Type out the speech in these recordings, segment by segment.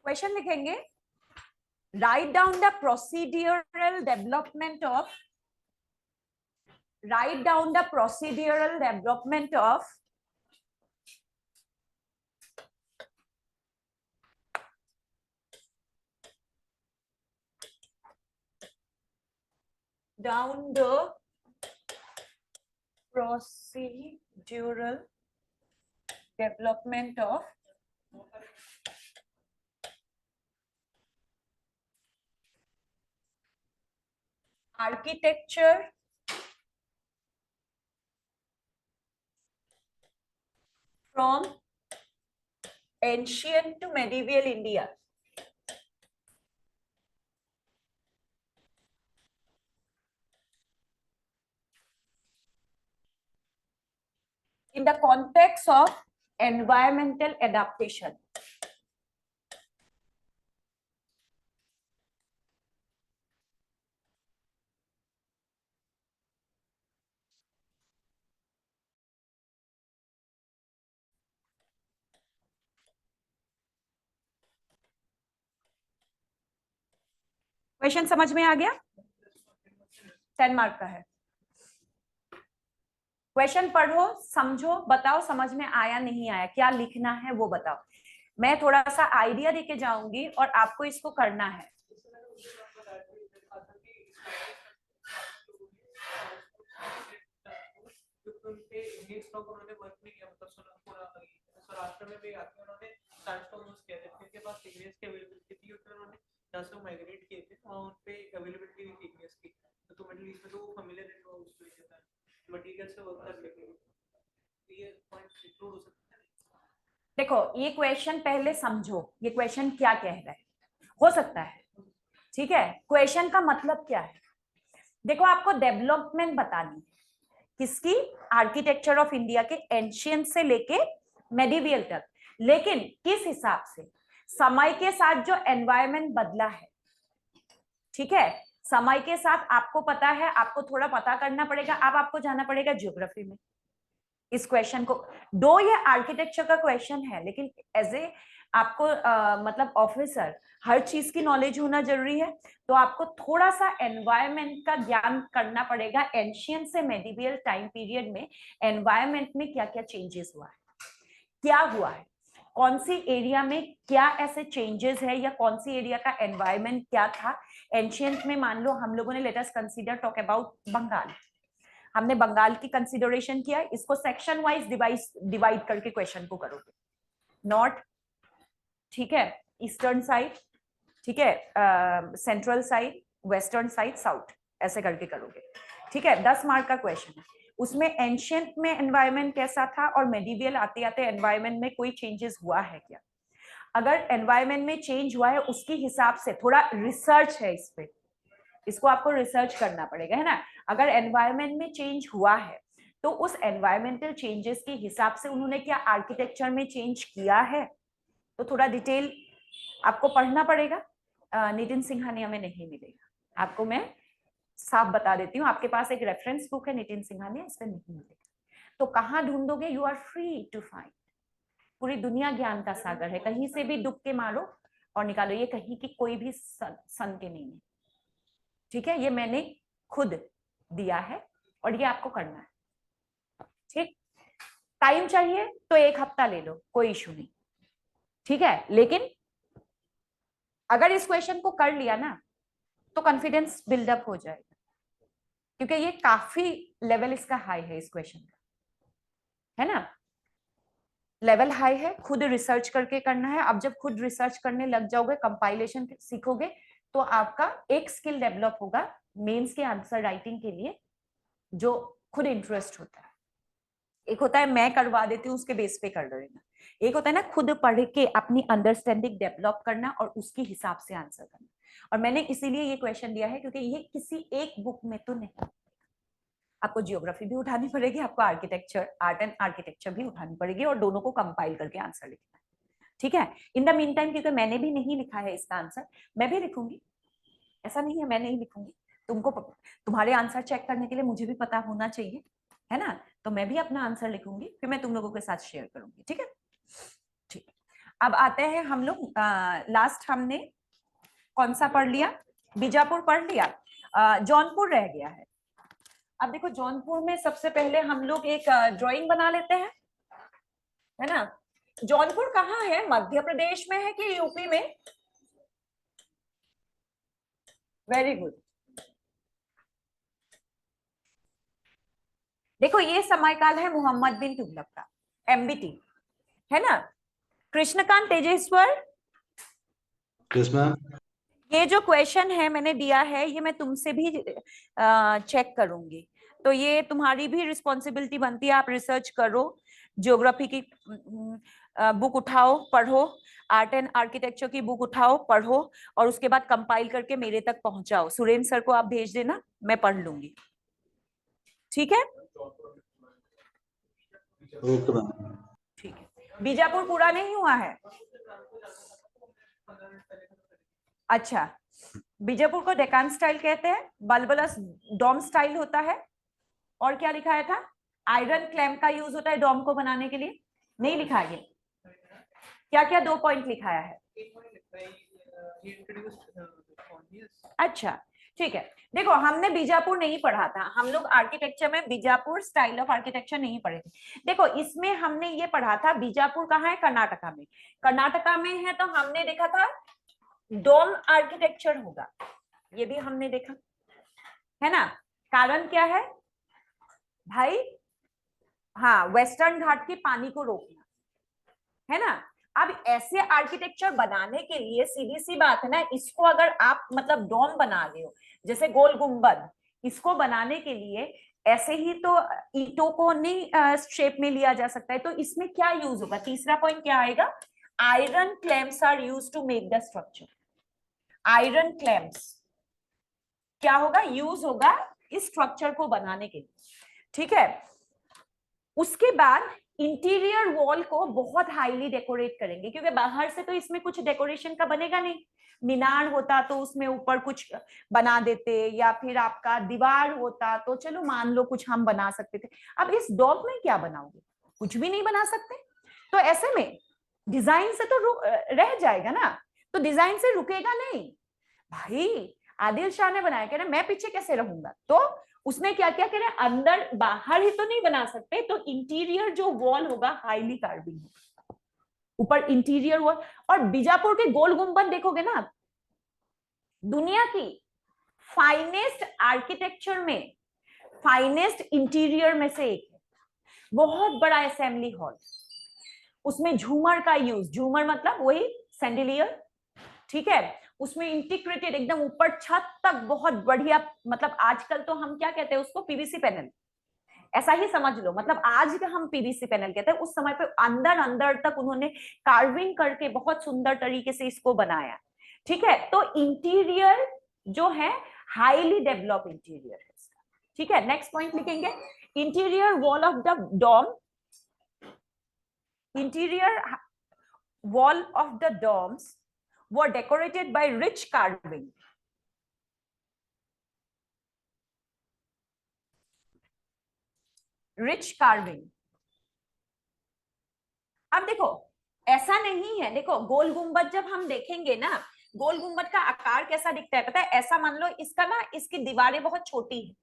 Question लिखेंगे, write down the procedural development of down the procedural development of architecture from ancient to medieval India. In the context of environmental adaptation. Question समझ में आ गया? 10 mark का है। Question पढ़ो, समझो, बताओ समझ में आया नहीं आया, क्या लिखना है वो बताओ। मैं थोड़ा सा आइडिया देके जाऊंगी और आपको इसको करना है। देखो ये क्वेश्चन पहले समझो, ये क्वेश्चन क्या कह रहा है, हो सकता है, ठीक है। क्वेश्चन का मतलब क्या है, देखो आपको डेवलपमेंट बतानी है किसकी, आर्किटेक्चर ऑफ इंडिया के एंशियंट से लेके मेडिवियल तक, लेकिन किस हिसाब से, समय के साथ जो एनवायरनमेंट बदला है, ठीक है, समय के साथ आपको पता है, आपको थोड़ा पता करना पड़ेगा, अब आपको जाना पड़ेगा ज्योग्राफी में इस क्वेश्चन को। दो ये आर्किटेक्चर का क्वेश्चन है, लेकिन एज ए आपको मतलब ऑफिसर हर चीज की नॉलेज होना जरूरी है, तो आपको थोड़ा सा एनवायरनमेंट का ज्ञान करना पड़ेगा। एंशियंट से मेडिवियल टाइम पीरियड में एनवायरनमेंट में क्या क्या चेंजेस हुआ है, क्या हुआ है, कौन सी एरिया में क्या ऐसे चेंजेस है, या कौन सी एरिया का एनवायरनमेंट क्या था एंशियंट में। मान लो हम लोगों ने, let us consider talk about Bengal, हमने बंगाल की कंसिडरेशन किया, इसको सेक्शन वाइज डिवाइड करके क्वेश्चन को करोगे। नॉर्थ, ठीक है, ईस्टर्न साइड, ठीक है, central side, western side, south, ऐसे करके करोगे, ठीक है। 10 मार्क का क्वेश्चन है। उसमें एंशियंट में एनवायरनमेंट कैसा था और मेडिवियल आते आते एनवायरनमेंट में कोई चेंजेस हुआ है क्या। अगर एनवायरनमेंट में चेंज हुआ है उसके हिसाब से थोड़ा रिसर्च है इस पे, इसको आपको रिसर्च करना पड़ेगा, है ना। अगर एनवायरनमेंट में चेंज हुआ है तो उस एनवायरमेंटल चेंजेस के हिसाब से उन्होंने क्या आर्किटेक्चर में चेंज किया है, तो थोड़ा डिटेल आपको पढ़ना पड़ेगा। नितिन सिंघानिया में नहीं मिलेगा आपको, मैं साफ बता देती हूँ। आपके पास एक रेफरेंस बुक है नितिन सिंघानिया, इसमें नहीं मिलेगा। तो कहाँ ढूंढोगे, you are free to find. पूरी दुनिया ज्ञान का सागर है, कहीं से भी डुबके मारो और निकालो, ये कहीं की कोई भी सन के नहीं है, ठीक है। ये मैंने खुद दिया है और ये आपको करना है, ठीक। टाइम चाहिए तो 1 हफ्ता ले लो, कोई इशू नहीं, ठीक है। लेकिन अगर इस क्वेश्चन को कर लिया ना तो कॉन्फिडेंस बिल्डअप हो जाएगा, क्योंकि ये काफी लेवल इसका हाई है इस क्वेश्चन का, है ना। लेवल हाई है, खुद रिसर्च करके करना है। अब जब खुद रिसर्च करने लग जाओगे, कंपाइलेशन सीखोगे, तो आपका एक स्किल डेवलप होगा मेंस के आंसर राइटिंग के लिए, जो खुद इंटरेस्ट होता है। एक होता है मैं करवा देती हूँ उसके बेस पे कर लेना, एक होता है ना खुद पढ़ के अपनी अंडरस्टैंडिंग डेवलप करना और उसके हिसाब से आंसर करना। और मैंने इसीलिए ये क्वेश्चन दिया है क्योंकि ये किसी एक बुक में तो नहीं, आपको जियोग्राफी भी उठानी पड़ेगी, आपको आर्किटेक्चर, आर्ट एंड आर्किटेक्चर भी उठानी पड़ेगी, और दोनों को कंपाइल करके आंसर लिखना है, ठीक है। इन द मीन टाइम, क्योंकि मैंने भी नहीं लिखा है इसका आंसर, मैं भी लिखूंगी, ऐसा नहीं है मैं नहीं लिखूंगी। तुमको, तुम्हारे आंसर चेक करने के लिए मुझे भी पता होना चाहिए, है ना। तो मैं भी अपना आंसर लिखूंगी, फिर मैं तुम लोगों के साथ शेयर करूंगी, ठीक है। ठीक, अब आते हैं हम लोग, लास्ट हमने कौन सा पढ़ लिया? बीजापुर पढ़ लिया, जौनपुर रह गया है। अब देखो जौनपुर में सबसे पहले हम लोग एक ड्राइंग बना लेते हैं, है ना। जौनपुर कहाँ है? मध्य प्रदेश में है कि यूपी में? Very good. देखो ये समयकाल है मोहम्मद बिन तुगलक का, एमबीटी, है ना। कृष्णकांत तेजेश्वर, कृष्णा, ये जो क्वेश्चन है मैंने दिया है, ये मैं तुमसे भी चेक करूंगी, तो ये तुम्हारी भी रिस्पॉन्सिबिलिटी बनती है। आप रिसर्च करो, ज्योग्राफी की बुक उठाओ पढ़ो, आर्ट एंड आर्किटेक्चर की बुक उठाओ पढ़ो, और उसके बाद कंपाइल करके मेरे तक पहुंचाओ। सुरेंद्र सर को आप भेज देना, मैं पढ़ लूंगी, ठीक है? Okay ma'am. ठीक है। बीजापुर पूरा नहीं हुआ है? अच्छा, बीजापुर को डेकान स्टाइल कहते हैं, बलबला डोम स्टाइल होता है, और क्या लिखाया था? आयरन क्लैम्प का यूज होता है डोम को बनाने के लिए, नहीं लिखा है? क्या क्या 2 पॉइंट लिखाया है? अच्छा ठीक है। देखो हमने बीजापुर नहीं पढ़ा था, हम लोग आर्किटेक्चर में बीजापुर स्टाइल ऑफ आर्किटेक्चर नहीं पढ़े थे। देखो इसमें हमने ये पढ़ा था, बीजापुर कहाँ है? कर्नाटका में। कर्नाटका में है तो हमने देखा था डोम आर्किटेक्चर होगा, ये भी हमने देखा, है ना। कारण क्या है भाई? हाँ, वेस्टर्न घाट के पानी को रोकना, है ना। अब ऐसे आर्किटेक्चर बनाने के लिए सीधी सी बात है ना, इसको अगर आप मतलब डोम बना रहे हो, जैसे गोल गुंबद, इसको बनाने के लिए ऐसे ही तो ईंटों को नहीं शेप में लिया जा सकता है, तो इसमें क्या यूज होगा? तीसरा पॉइंट क्या आएगा? Iron clamps are use to make the structure. Iron clamps क्या होगा? यूज होगा इस स्ट्रक्चर को बनाने के लिए, ठीक है। उसके बाद इंटीरियर वॉल को बहुत हाईली डेकोरेट करेंगे, क्योंकि बाहर से तो इसमें कुछ डेकोरेशन का बनेगा नहीं। मीनार होता तो उसमें ऊपर कुछ बना देते, या फिर आपका दीवार होता तो चलो मान लो कुछ हम बना सकते थे। अब इस डॉम में क्या बनाओगे? कुछ भी नहीं बना सकते, तो ऐसे में डिजाइन से तो रह जाएगा ना, तो डिजाइन से रुकेगा नहीं भाई। आदिल शाह ने बनाया, कह रहे मैं पीछे कैसे रहूंगा, तो उसने क्या क्या करे, अंदर बाहर ही तो नहीं बना सकते, तो इंटीरियर जो वॉल होगा हाईली कार्बिंग होगा, ऊपर इंटीरियर वॉल। और बीजापुर के गोल गुंबद देखोगे ना, दुनिया की फाइनेस्ट आर्किटेक्चर में फाइनेस्ट इंटीरियर में से एक है। बहुत बड़ा असेंबली हॉल, उसमें झूमर का यूज, झूमर मतलब वही सैंडिलियर, ठीक है। उसमें इंटीग्रेटेड एकदम ऊपर छत तक बहुत बढ़िया, मतलब आजकल तो हम क्या कहते हैं उसको, पीवीसी पैनल, ऐसा ही समझ लो। मतलब आज का हम पीवीसी पैनल कहते हैं, उस समय पे अंदर अंदर तक उन्होंने कार्विंग करके बहुत सुंदर तरीके से इसको बनाया, ठीक है। तो इंटीरियर जो है हाईली डेवलप इंटीरियर है इसका, ठीक है। नेक्स्ट पॉइंट लिखेंगे, interior wall of the dome, interior wall of the domes were decorated by rich carving. Rich carving. अब देखो ऐसा नहीं है, देखो गोल गुंबद जब हम देखेंगे ना, गोल गुंबद का आकार कैसा दिखता है पता है? ऐसा मान लो इसका ना, इसकी दीवारें बहुत छोटी है,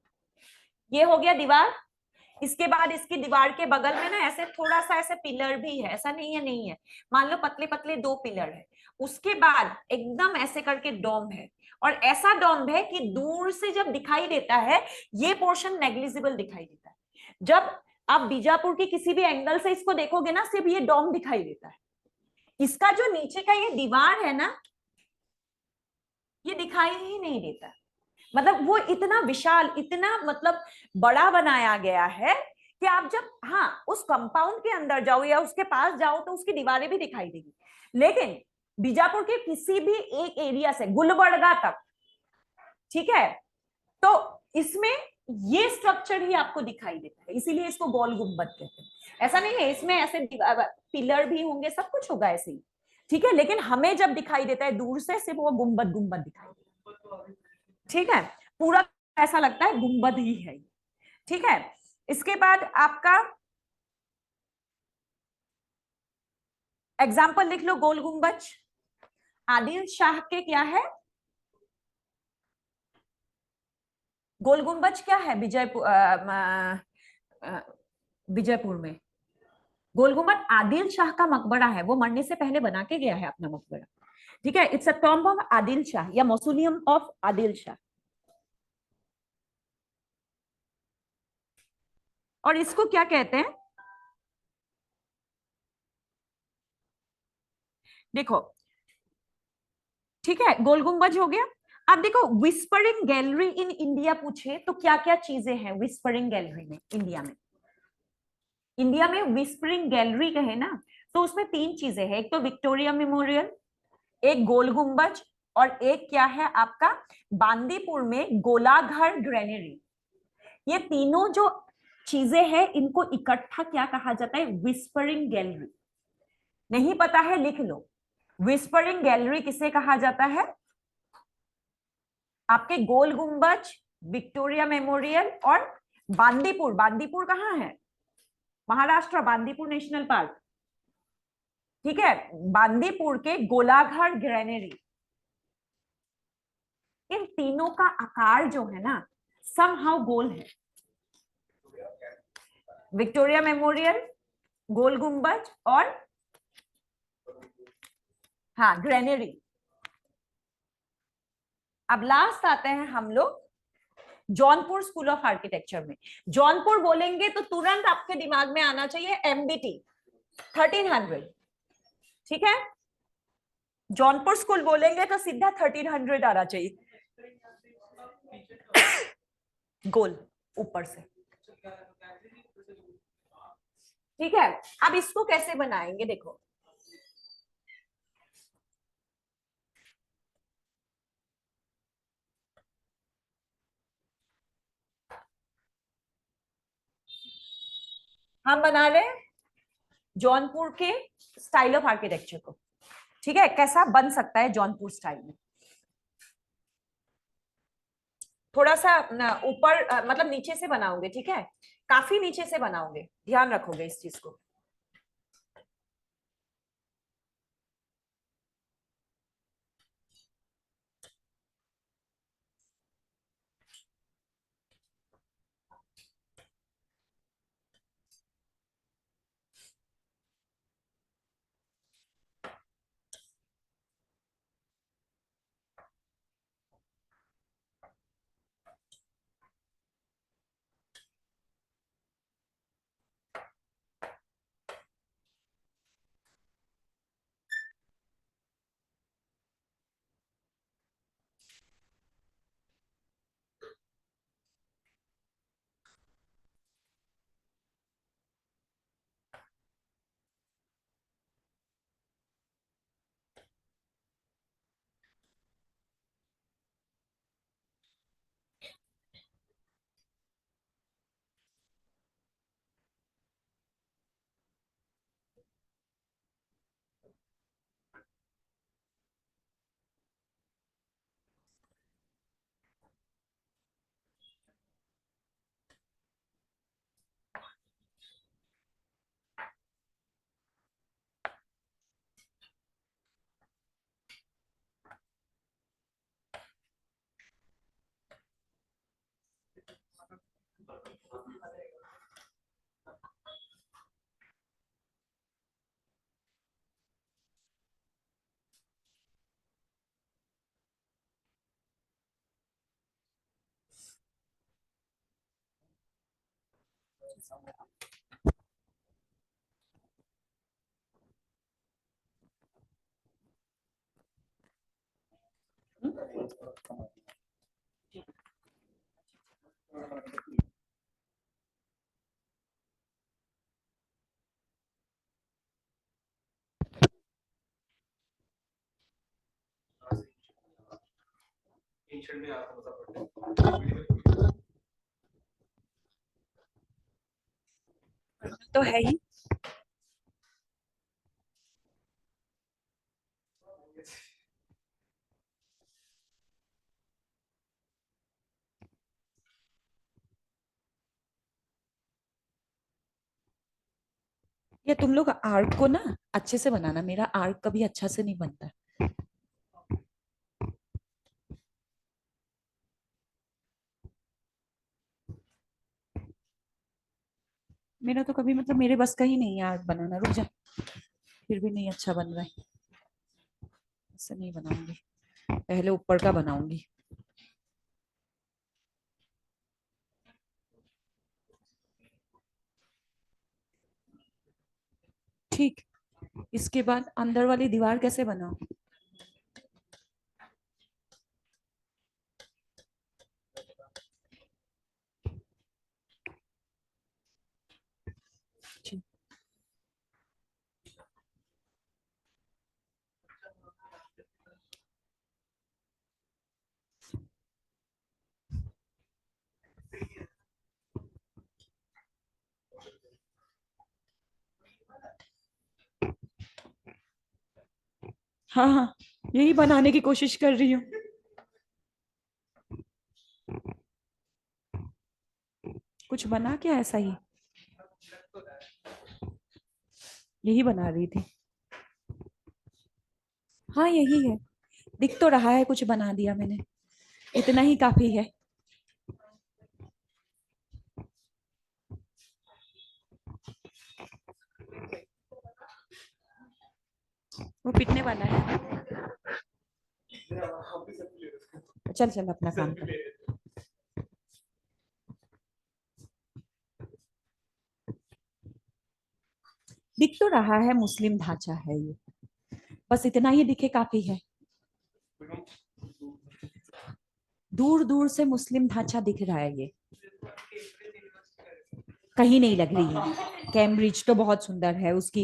ये हो गया दीवार, इसके बाद इसकी दीवार के बगल में ना ऐसे थोड़ा सा ऐसे पिलर भी है, ऐसा नहीं है, नहीं है, मान लो पतले पतले 2 पिलर है, उसके बाद एकदम ऐसे करके डोम है, और ऐसा डोम है कि दूर से जब दिखाई देता है ये पोर्शन नेग्लिजिबल दिखाई देता है। जब आप बीजापुर की किसी भी एंगल से इसको देखोगे ना, सिर्फ ये डोम दिखाई देता है, इसका जो नीचे का ये दीवार है ना, ये दिखाई ही नहीं देता। मतलब वो इतना विशाल, इतना मतलब बड़ा बनाया गया है कि आप जब हाँ उस कंपाउंड के अंदर जाओ या उसके पास जाओ तो उसकी दीवारें भी दिखाई देगी, लेकिन बीजापुर के किसी भी एक एरिया से गुलबर्गा तक, ठीक है, तो इसमें ये स्ट्रक्चर ही आपको दिखाई देता है, इसीलिए इसको गोल गुंबद कहते हैं। ऐसा नहीं है इसमें ऐसे पिलर भी होंगे, सब कुछ होगा ऐसे ही, ठीक है, लेकिन हमें जब दिखाई देता है दूर से सिर्फ वो गुंबद गुंबद दिखाई देता है, ठीक है। पूरा ऐसा लगता है गुंबद ही है, ठीक है। इसके बाद आपका एग्जाम्पल लिख लो, गोल गुंबज आदिल शाह के क्या है? गोल गुंबज क्या है विजयपुर, विजयपुर में गोल गुंबद आदिल शाह का मकबरा है, वो मरने से पहले बना के गया है अपना मकबरा। ठीक है, it's a tomb of Adil Shah या मौसोलियम ऑफ आदिल शाह। और इसको क्या कहते हैं? देखो, ठीक है, गोल गुंबज हो गया। अब देखो, विस्परिंग गैलरी इन इंडिया पूछे तो क्या क्या चीजें हैं विस्परिंग गैलरी में इंडिया में? इंडिया में विस्परिंग गैलरी कहे ना, तो उसमें तीन चीजें हैं। एक तो विक्टोरिया मेमोरियल, एक गोल गुंबज, और एक क्या है आपका बांदीपुर में गोलाघर ग्रेनरी। ये तीनों जो चीजें हैं इनको इकट्ठा क्या कहा जाता है? Whispering gallery. नहीं पता है लिख लो, विस्परिंग गैलरी किसे कहा जाता है? आपके गोल गुंबज, विक्टोरिया मेमोरियल और बांदीपुर। बांदीपुर कहाँ है? Maharashtra, Bandipur national park. ठीक है, बांदीपुर के गोलाघर ग्रेनरी। इन तीनों का आकार जो है ना समहाउ गोल है। विक्टोरिया मेमोरियल, गोल गुंबज और हाँ ग्रेनरी। अब लास्ट आते हैं हम लोग जौनपुर स्कूल ऑफ आर्किटेक्चर में। जौनपुर बोलेंगे तो तुरंत आपके दिमाग में आना चाहिए एमबीटी 1300। ठीक है, जौनपुर स्कूल बोलेंगे तो सीधा 1300 आना चाहिए, गोल ऊपर से। ठीक है, अब इसको कैसे बनाएंगे देखो। हम बना रहे हैं जौनपुर के स्टाइल ऑफ आर्किटेक्चर को। ठीक है, कैसा बन सकता है जौनपुर स्टाइल में? थोड़ा सा ऊपर मतलब नीचे से बनाओगे, ठीक है, काफी नीचे से बनाओगे, ध्यान रखोगे इस चीज को। तो है ही। या तुम लोग आर्क को ना अच्छे से बनाना, मेरा आर्क कभी अच्छा से नहीं बनता। मेरा तो कभी मतलब मेरे बस का ही नहीं है आर्क बनाना। रुक जा, फिर भी नहीं अच्छा बन रहा है। ऐसे नहीं बनाऊंगी, पहले ऊपर का बनाऊंगी। ठीक, इसके बाद अंदर वाली दीवार कैसे बनाऊं? ठीक। हाँ हाँ, यही बनाने की कोशिश कर रही हूँ। कुछ बना क्या ऐसा ही? यही बना रही थी। हाँ यही है, दिख तो रहा है कुछ बना दिया मैंने, इतना ही काफी है। वो पिटने वाला है। चल चल अपना काम कर। दिख तो रहा है मुस्लिम ढांचा है ये, बस इतना ही दिखे काफी है। दूर दूर से मुस्लिम ढांचा दिख रहा है ये, कहीं नहीं लग रही है। कैम्ब्रिज तो बहुत सुंदर है उसकी।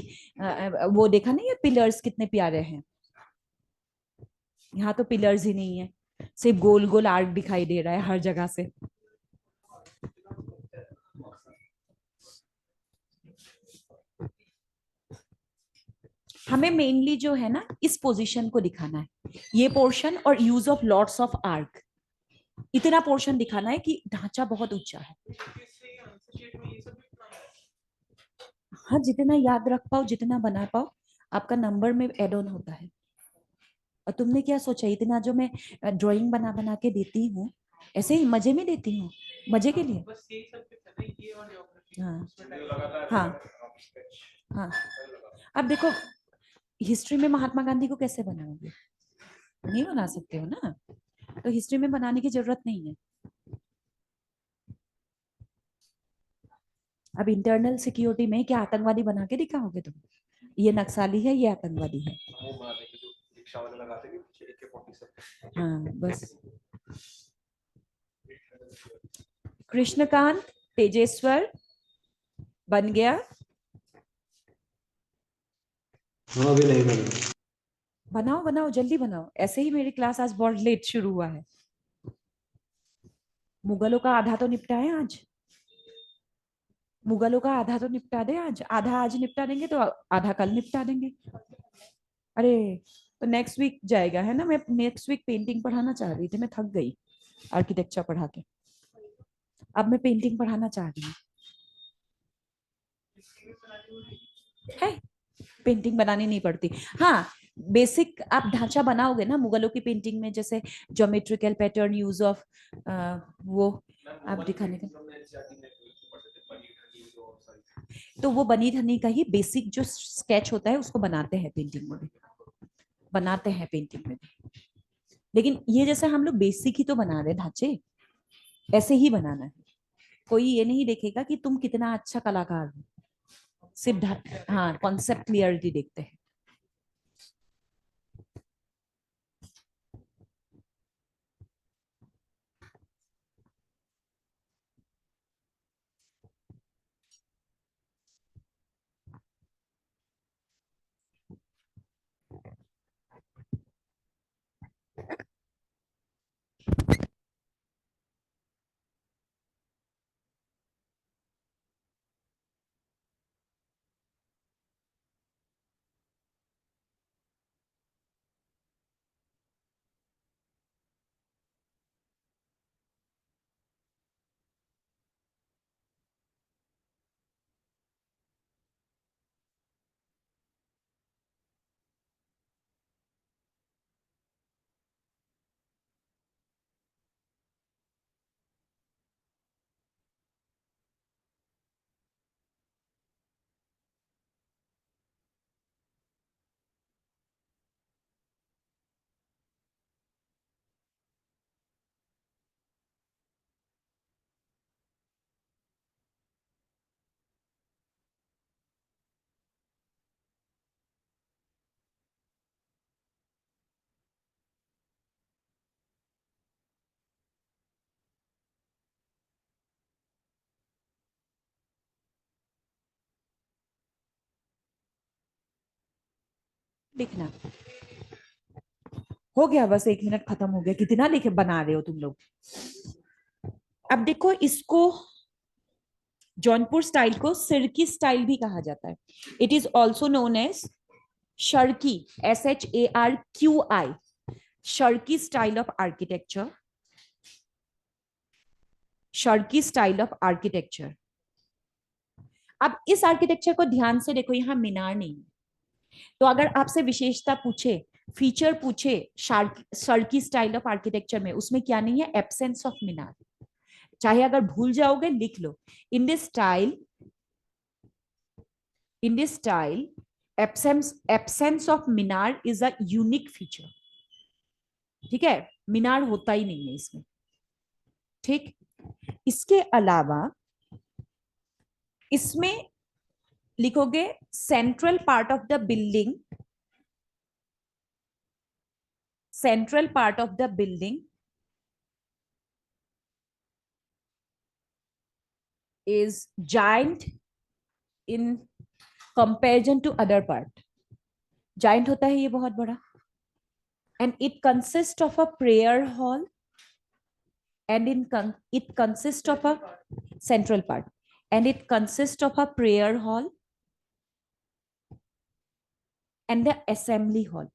वो देखा नहीं है पिलर्स कितने प्यारे हैं। यहाँ तो पिलर्स ही नहीं है, सिर्फ गोल गोल आर्क दिखाई दे रहा है हर जगह से। हमें मेनली जो है ना इस पोजीशन को दिखाना है, ये पोर्शन और use of lots of arc, इतना पोर्शन दिखाना है कि ढांचा बहुत ऊंचा है। हाँ जितना याद रख पाओ, जितना बना पाओ, आपका नंबर में एड ऑन होता है। और तुमने क्या सोचा, इतना जो मैं ड्राइंग बना बना के देती हूँ ऐसे ही मजे में देती हूँ, मजे के लिए। हाँ हाँ हाँ। अब देखो, हिस्ट्री में महात्मा गांधी को कैसे बनाओगे? नहीं बना सकते हो ना, तो हिस्ट्री में बनाने की जरूरत नहीं है। अब इंटरनल सिक्योरिटी में क्या आतंकवादी बना के दिखाओगे तुम? ये नक्सली है, ये आतंकवादी है। हाँ बस। कृष्णकांत तेजेश्वर बन गया। हाँ अभी नहीं बना। बनाओ बनाओ जल्दी बनाओ, ऐसे ही मेरी क्लास आज बहुत लेट शुरू हुआ है। मुगलों का आधा तो निपटा है आज, मुगलों का आधा तो निपटा दे आज, आधा आज निपटा देंगे तो आधा कल निपटा देंगे। अरे, तो नेक्स्ट वीक जाएगा है ना। मैं नेक्स्ट वीक पेंटिंग पढ़ाना चाह रही थी, मैं थक गई आर्किटेक्चर पढ़ा के। अब मैं पेंटिंग पढ़ाना चाह रही हूँ। है, पेंटिंग बनानी नहीं पड़ती। हाँ, बेसिक आप ढांचा बनाओगे ना मुगलों की पेंटिंग में, जैसे ज्योमेट्रिकल पैटर्न, यूज ऑफ वो आप दिखाने का, तो वो बनी ठनी का ही बेसिक जो स्केच होता है उसको बनाते हैं पेंटिंग में भी, बनाते हैं पेंटिंग में भी। लेकिन ये जैसे हम लोग बेसिक ही तो बना रहे ढांचे, ऐसे ही बनाना है। कोई ये नहीं देखेगा कि तुम कितना अच्छा कलाकार हो, सिर्फ हाँ कॉन्सेप्ट क्लियरिटी देखते हैं। लिखना। हो गया, बस 1 मिनट खत्म हो गया। कितना लिखे बना रहे हो तुम लोग। अब देखो, इसको जौनपुर स्टाइल को सिरकी स्टाइल भी कहा जाता है। It is also known as Sharqi, SHARQI, Sharqi style of architecture, Sharqi style of architecture. अब इस आर्किटेक्चर को ध्यान से देखो, यहां मीनार नहीं है। तो अगर आपसे विशेषता पूछे, फीचर पूछे शर्की स्टाइल ऑफ आर्किटेक्चर में, उसमें क्या नहीं है? एब्सेंस ऑफ मीनार। चाहे अगर भूल जाओगे लिख लो, in this style, in this style absence of मीनार इज अ यूनिक फीचर। ठीक है, मीनार होता ही नहीं है इसमें। ठीक, इसके अलावा इसमें लिखोगे central part of the building, central part of the building is giant in comparison to other part. Giant होता है ये बहुत बड़ा, and it consist of a prayer hall, and it consists of a central part, and it consists of a prayer hall and the assembly hall.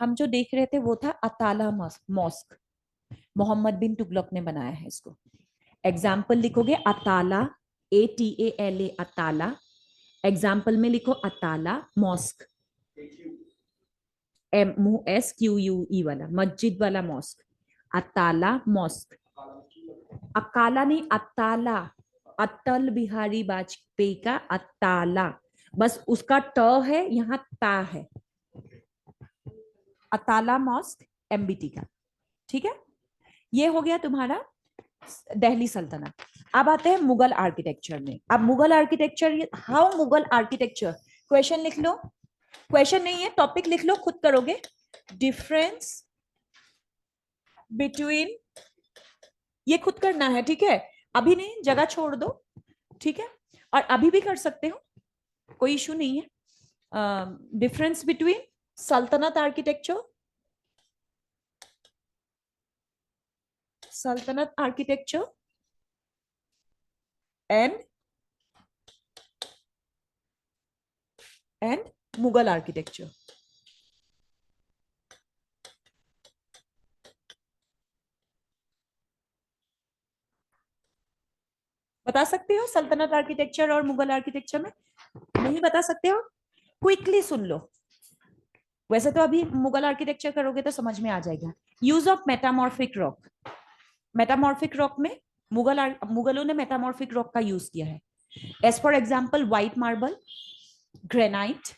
हम जो देख रहे थे वो था अताला मॉस्क, मोहम्मद बिन तुगलक ने बनाया है इसको। एग्जाम्पल लिखोगे अताला, ATALA, अताला। एग्जाम्पल में लिखो अताला मॉस्क, MOSQUE वाला, मस्जिद वाला मॉस्क, अताला मॉस्क। अकाला नहीं, अताला, अटल बिहारी वाजपेयी का अताला, बस उसका ट है, यहाँ ता है। अताला मॉस्क MBT का। ठीक है, ये हो गया तुम्हारा दिल्ली सल्तनत। अब आते हैं मुगल आर्किटेक्चर में। अब Mughal architecture, how Mughal architecture, question लिख लो, क्वेश्चन नहीं है, टॉपिक लिख लो, खुद करोगे। डिफरेंस बिटवीन, ये खुद करना है, ठीक है, अभी नहीं, जगह छोड़ दो, ठीक है, और अभी भी कर सकते हो, कोई इशू नहीं है। डिफरेंस बिटवीन सल्तनत आर्किटेक्चर, सल्तनत आर्किटेक्चर एंड मुगल आर्किटेक्चर। बता सकते हो सल्तनत आर्किटेक्चर और मुगल आर्किटेक्चर में? नहीं बता सकते हो? क्विकली सुन लो, वैसे तो अभी मुगल आर्किटेक्चर करोगे तो समझ में आ जाएगा। Use of metamorphic rock, metamorphic rock में मुगलों ने मेटामॉर्फिक रॉक का यूज किया है। As for example white marble, granite,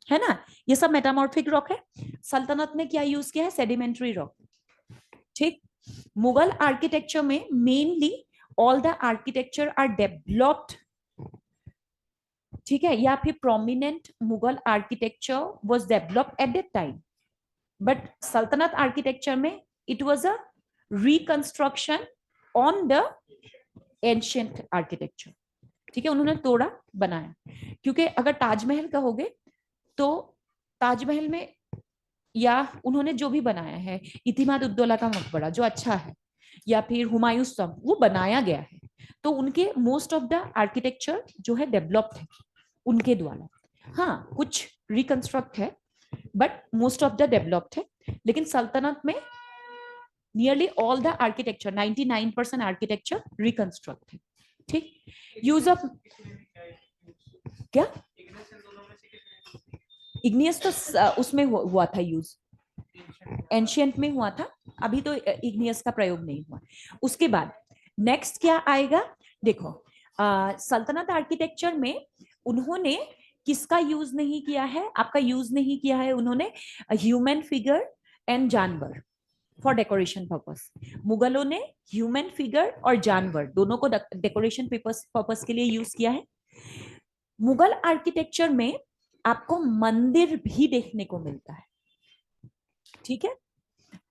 है ना, ये सब मेटामॉर्फिक रॉक है। सल्तनत ने क्या यूज किया है? Sedimentary rock. ठीक, मुगल आर्किटेक्चर में mainly all the architecture are developed, ठीक है, या फिर prominent Mughal architecture was developed at that time, but सल्तनत आर्किटेक्चर में it was a reconstruction on the ancient architecture. ठीक है, उन्होंने तोड़ा बनाया। क्योंकि अगर ताजमहल कहोगे तो ताजमहल में, या उन्होंने जो भी बनाया है, इतिमाद उद्दौला का मकबरा जो अच्छा है, या फिर हुमायूं स्तंभ, वो बनाया गया है, तो उनके मोस्ट ऑफ द आर्किटेक्चर जो है डेवलप्ड है उनके द्वारा। हाँ, कुछ रिकंस्ट्रक्ट है, but most of the developed है। लेकिन सल्तनत में nearly all the architecture, 99% architecture reconstruct है। ठीक, यूज ऑफ, क्या इग्नियस तो उसमें हुआ था यूज, एंशियंट में हुआ था, अभी तो इग्नियस का प्रयोग नहीं हुआ। उसके बाद नेक्स्ट क्या आएगा, देखो सल्तनत आर्किटेक्चर में उन्होंने किसका यूज नहीं किया है? आपका यूज नहीं किया है उन्होंने ह्यूमन फिगर एंड जानवर फॉर डेकोरेशन पर्पस। मुगलों ने ह्यूमन फिगर और जानवर दोनों को डेकोरेशन पर्पस के लिए यूज किया है। मुगल आर्किटेक्चर में आपको मंदिर भी देखने को मिलता है, ठीक है,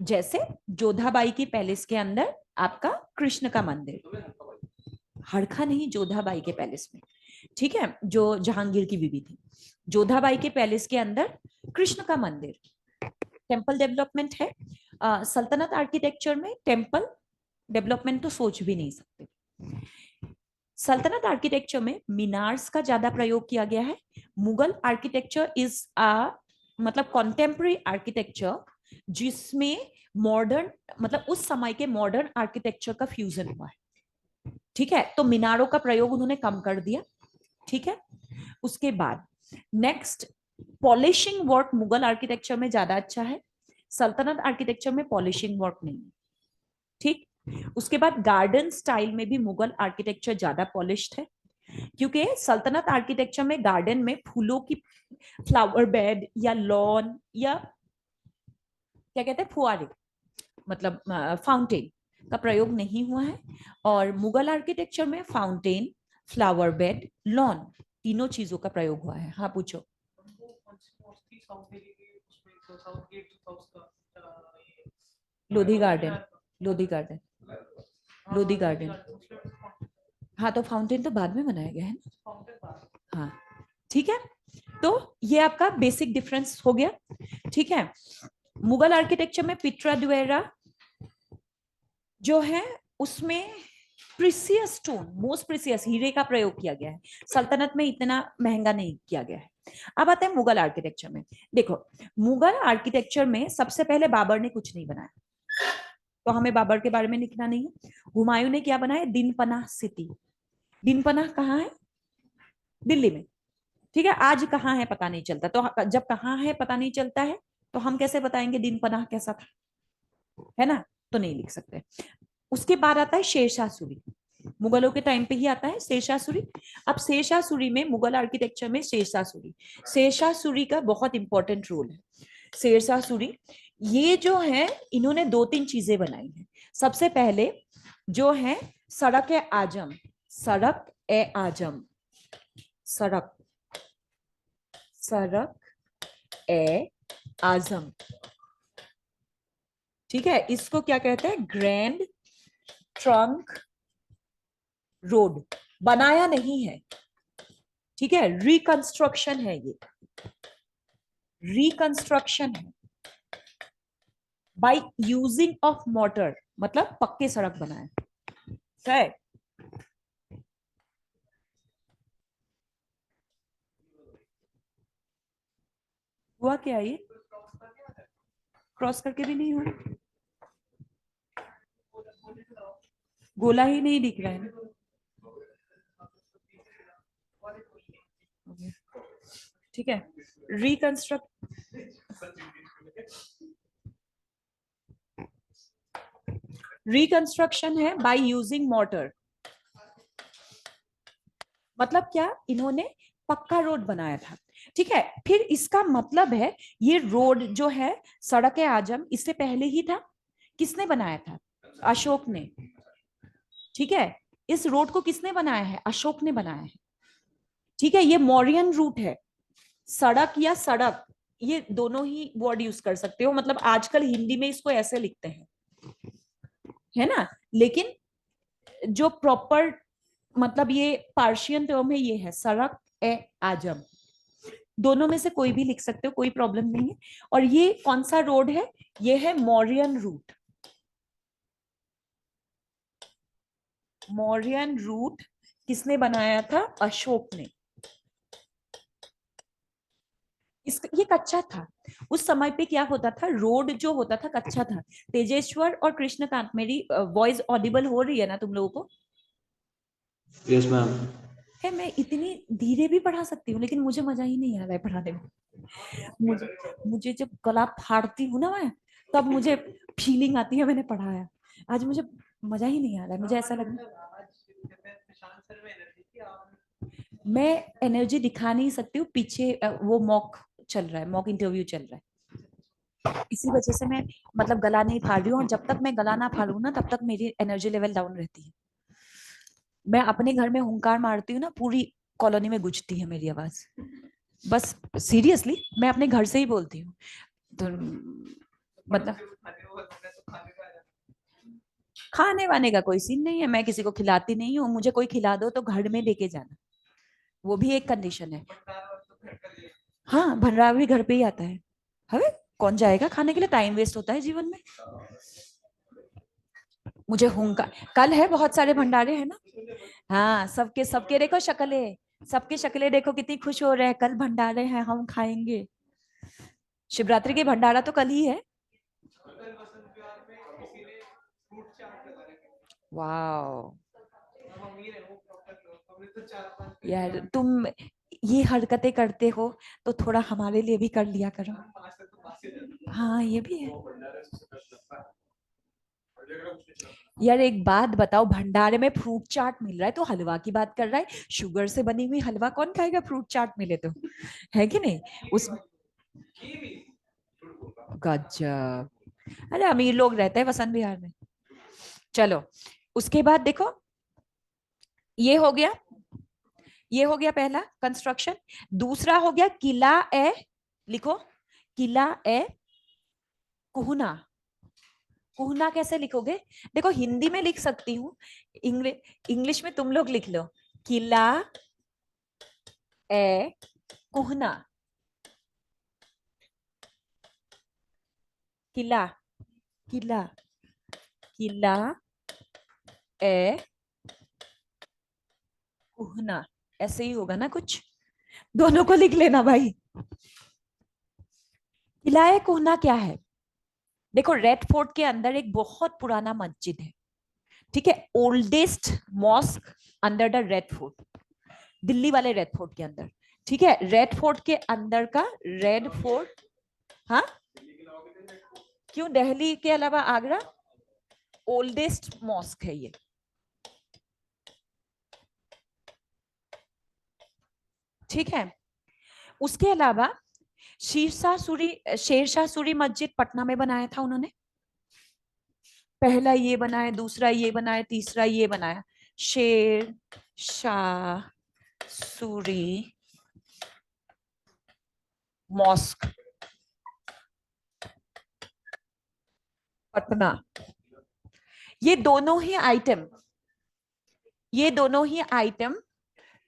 जैसे जोधाबाई की पैलेस के अंदर आपका कृष्ण का मंदिर, हड़का नहीं, जोधाबाई के पैलेस में, ठीक है, जो जहांगीर की बीवी थी। जोधाबाई के पैलेस के अंदर कृष्ण का मंदिर, टेम्पल डेवलपमेंट है। सल्तनत आर्किटेक्चर में टेम्पल डेवलपमेंट तो सोच भी नहीं सकते। सल्तनत आर्किटेक्चर में मीनार्स का ज्यादा प्रयोग किया गया है। मुगल आर्किटेक्चर इज मतलब कॉन्टेम्पररी आर्किटेक्चर जिसमें मॉडर्न, मतलब उस समय के मॉडर्न आर्किटेक्चर का फ्यूजन हुआ है, ठीक है। तो मीनारों का प्रयोग उन्होंने कम कर दिया, ठीक है। उसके बाद next, polishing work Mughal architecture में ज्यादा अच्छा है, सल्तनत आर्किटेक्चर में पॉलिशिंग वर्क नहीं है, ठीक। उसके बाद गार्डन स्टाइल में भी मुगल आर्किटेक्चर ज्यादा पॉलिश्ड है, क्योंकि सल्तनत आर्किटेक्चर में गार्डन में फूलों की फ्लावर बेड या लॉन या क्या कहते हैं फुआरे, मतलब फाउंटेन का प्रयोग नहीं हुआ है। और मुगल आर्किटेक्चर में फाउंटेन, फ्लावर बेड, लॉन, तीनों चीजों का प्रयोग हुआ है। हाँ पूछो। Lodhi garden, Lodhi garden, Lodhi garden, हाँ तो फाउंटेन तो बाद में बनाया गया है ना, हाँ ठीक है। तो ये आपका बेसिक डिफरेंस हो गया, ठीक है। मुगल आर्किटेक्चर में पिट्रा द्वेरा जो है उसमें प्रीसियस स्टोन, मोस्ट प्रीसियस हीरे का प्रयोग किया गया है, सल्तनत में इतना महंगा नहीं किया गया है। अब आते हैं मुगल आर्किटेक्चर में। देखो मुगल आर्किटेक्चर में सबसे पहले बाबर ने कुछ नहीं बनाया, तो हमें बाबर के बारे में लिखना नहीं है। हुमायूं ने क्या बनाया, दिन पनाह सिटी। दिन पनाह कहाँ है, दिल्ली में, ठीक है। आज कहाँ है पता नहीं चलता, तो जब कहाँ है पता नहीं चलता है तो हम कैसे बताएंगे दिन पनाह कैसा था, है ना, तो नहीं लिख सकते। उसके बाद आता है शेरशाह सूरी, मुगलों के टाइम पे ही आता है शेरशाह सूरी। अब शेरशाह सूरी में मुगल आर्किटेक्चर में शेरशाह सूरी का बहुत इंपॉर्टेंट रोल है। शेरशाह सूरी ये जो है इन्होंने दो तीन चीजें बनाई हैं। सबसे पहले जो है सड़क ए आजम, सड़क ए आजम, सड़क, सड़क ए आजम, ठीक है। इसको क्या कहते हैं, ग्रैंड ट्रंक रोड, बनाया नहीं है, ठीक है, रिकंस्ट्रक्शन है, ये रिकंस्ट्रक्शन है बाय यूजिंग ऑफ मोटर, मतलब पक्के सड़क बनाए, है। हुआ क्या, ये क्रॉस करके भी नहीं हुआ, गोला ही नहीं दिख रहा है ना, ठीक है। रिकंस्ट्रक्शन है बाय यूजिंग मोटर, मतलब क्या, इन्होंने पक्का रोड बनाया था, ठीक है। फिर इसका मतलब है ये रोड जो है सड़क ए आजम इससे पहले ही था, किसने बनाया था, अशोक ने, ठीक है। इस रोड को किसने बनाया है, अशोक ने बनाया है, ठीक है। ये मौर्यन रूट है, सड़क या सड़क ये दोनों ही वर्ड यूज कर सकते हो, मतलब आजकल हिंदी में इसको ऐसे लिखते हैं, है ना, लेकिन जो प्रॉपर मतलब ये पार्शियन टर्म है ये है सड़क ए आजम, दोनों में से कोई भी लिख सकते हो, कोई प्रॉब्लम नहीं है। और ये कौन सा रोड है, ये है मौर्यन रूट, मौर्यन रूट किसने बनाया था, अशोक ने। ये कच्चा था, उस समय पे क्या होता था, रोड जो होता था कच्चा था। तेजेश्वर और कृष्णकांत, मेरी वॉइस ऑडिबल हो रही है ना तुम लोगों को? Yes ma'am. है, मैं इतनी धीरे भी पढ़ा सकती हूँ लेकिन मुझे मजा ही नहीं आ रहा है पढ़ाने में। मुझे मुझे जब गला फाड़ती हूँ ना मैं, तब मुझे फीलिंग आती है मैंने पढ़ाया। आज मुझे मजा ही नहीं आ रहा है, मुझे ऐसा लग मैं एनर्जी दिखा नहीं सकती हूँ, पीछे वो मॉक चल रहा है, मॉक इंटरव्यू चल रहा है, इसी वजह से मैं मतलब गला नहीं फाड़ रही हूँ। और जब तक मैं गला ना फाड़ू ना तब तक मेरी एनर्जी लेवल डाउन रहती है। मैं अपने घर में हुंकार मारती हूँ ना, पूरी कॉलोनी में गूंजती है मेरी आवाज, बस सीरियसली मैं अपने घर से ही बोलती हूँ। तो मतलब खाने वाने का कोई सीन नहीं है, मैं किसी को खिलाती नहीं हूँ, मुझे कोई खिला दो तो घर में लेके जाना, वो भी एक कंडीशन है। हाँ, भंडारा भी घर पे ही आता है। अरे कौन जाएगा खाने के लिए, टाइम वेस्ट होता है जीवन में। मुझे हुंका, कल है, बहुत सारे भंडारे हैं ना। हाँ, सबके सबके देखो शक्लें, सबकी शक्लें देखो कितनी खुश हो रहे हैं, कल भंडारे हैं, हम खाएंगे। शिवरात्रि की भंडारा तो कल ही है। वाह यार, तुम ये हरकतें करते हो तो थोड़ा हमारे लिए भी कर लिया करो। हाँ ये भी है। यार एक बात बताओ, भंडारे में फ्रूट चाट मिल रहा है तो हलवा की बात कर रहा है, शुगर से बनी हुई हलवा कौन खाएगा, फ्रूट चाट मिले तो, है कि नहीं। उस गजब, अरे अमीर लोग रहते हैं वसंत विहार में। चलो, उसके बाद देखो, ये हो गया, ये हो गया पहला कंस्ट्रक्शन। दूसरा हो गया किला ए, लिखो, किला ए कुहना। कुहना कैसे लिखोगे, देखो हिंदी में लिख सकती हूँ, इंग्लिश में तुम लोग लिख लो, किला ए कुहना। किला, किला, किला ए कुहना, ऐसे ही होगा ना कुछ, दोनों को लिख लेना भाई। किला ए कुहना क्या है, देखो रेड फोर्ट के अंदर एक बहुत पुराना मस्जिद है, ठीक है, oldest mosque under the Red Fort, Delhi वाले रेड फोर्ट के अंदर, ठीक है, रेड फोर्ट के अंदर का रेड फोर्ट। हाँ, क्यों, दिल्ली के अलावा आगरा ओल्डेस्ट मॉस्क है ये, ठीक है। उसके अलावा शेरशाह सूरी मस्जिद पटना में बनाया था उन्होंने, पहला ये बनाया, दूसरा ये बनाया, तीसरा ये बनाया, शेर शाह सूरी मॉस्क पटना। ये दोनों ही आइटम, ये दोनों ही आइटम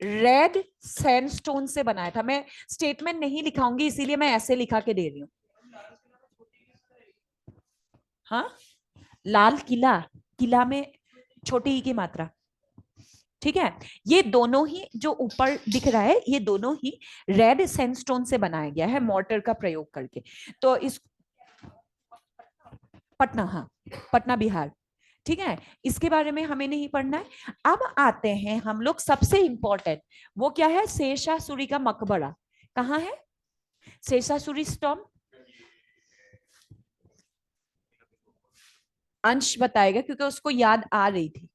रेड सैंडस्टोन से बनाया था। मैं स्टेटमेंट नहीं लिखाऊंगी इसीलिए मैं ऐसे लिखा के दे रही हूँ। हाँ, लाल किला, किला में छोटी ई की मात्रा, ठीक है। ये दोनों ही जो ऊपर दिख रहा है, ये दोनों ही रेड सैंडस्टोन से बनाया गया है मोर्टर का प्रयोग करके। तो इस पटना, हाँ पटना बिहार, ठीक है, इसके बारे में हमें नहीं पढ़ना है। अब आते हैं हम लोग सबसे इंपॉर्टेंट, वो क्या है, शेरशाह सूरी का मकबरा कहाँ है, शेरशाह सूरी स्टॉम्ब, अंश बताएगा क्योंकि उसको याद आ रही थी।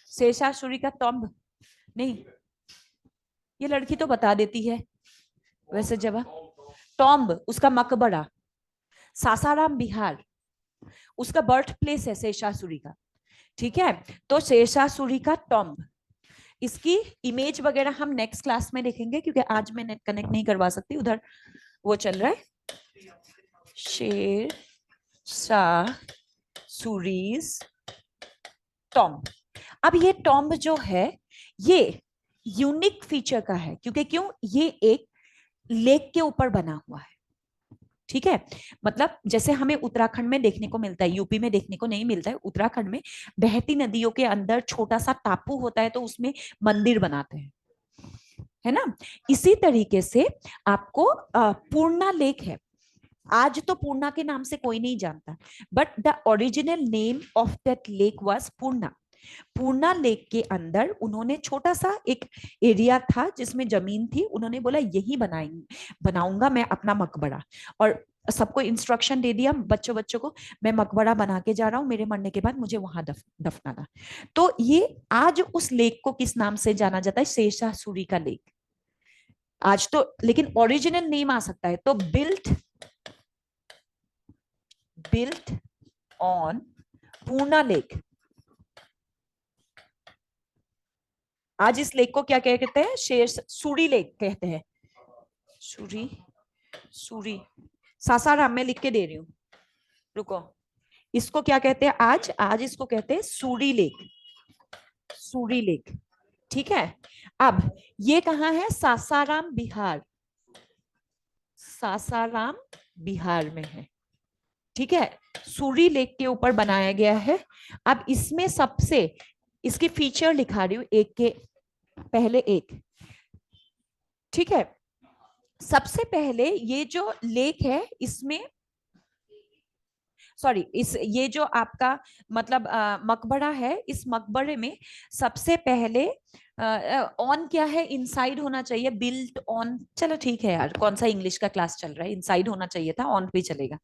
शेरशाह सूरी का टॉम्ब नहीं, ये लड़की तो बता देती है वैसे जवाब, टॉम्ब उसका मकबरा, सासाराम बिहार उसका बर्थ प्लेस है शेरशाह सूरी का, ठीक है। तो शेरशाह सूरी का टॉम्ब, इसकी इमेज वगैरह हम नेक्स्ट क्लास में देखेंगे क्योंकि आज मैं नेट कनेक्ट नहीं करवा सकती, उधर वो चल रहा है, शेर शाह सूरीज टॉम्ब। अब ये टॉम्ब जो है ये यूनिक फीचर का है, क्योंकि क्यों, ये एक लेक के ऊपर बना हुआ है, ठीक है। मतलब जैसे हमें उत्तराखंड में देखने को मिलता है, यूपी में देखने को नहीं मिलता है, उत्तराखंड में बहती नदियों के अंदर छोटा सा टापू होता है तो उसमें मंदिर बनाते हैं, है ना। इसी तरीके से आपको पूर्णा लेक है, आज तो पूर्णा के नाम से कोई नहीं जानता, but the original name of that lake was Purna. Purna lake के अंदर उन्होंने छोटा सा एक एरिया था जिसमें जमीन थी, उन्होंने बोला यही बनाऊंगा मैं अपना मकबरा, और सबको इंस्ट्रक्शन दे दिया बच्चों बच्चों को, मैं मकबरा बना के जा रहा हूं, मेरे मरने के बाद मुझे वहां दफनाना। तो ये आज उस लेक को किस नाम से जाना जाता है, शेरशाह सूरी का लेक आज तो, लेकिन ओरिजिनल नेम आ सकता है, तो बिल्ट ऑन पूर्णा लेक। आज इस लेक को क्या कहते हैं, शेर सूरी लेक कहते हैं, सूरी, सूरी, सासाराम में लिख के दे रही हूँ, रुको, इसको क्या कहते हैं आज? आज इसको कहते हैं सूरी लेक, सूरी लेक। ठीक है, अब ये कहाँ है? सासाराम बिहार, सासाराम बिहार में है। ठीक है, सूरी लेक के ऊपर बनाया गया है। अब इसमें सबसे, इसकी फीचर लिखा रही हूं एक के पहले एक। ठीक है, सबसे पहले ये जो लेक है इसमें, सॉरी, इस ये जो आपका मतलब मकबरा है, इस मकबरे में सबसे पहले ऑन क्या है? इनसाइड होना चाहिए, बिल्ट ऑन। चलो ठीक है यार, कौन सा इंग्लिश का क्लास चल रहा है, इनसाइड होना चाहिए था, ऑन पे चलेगा।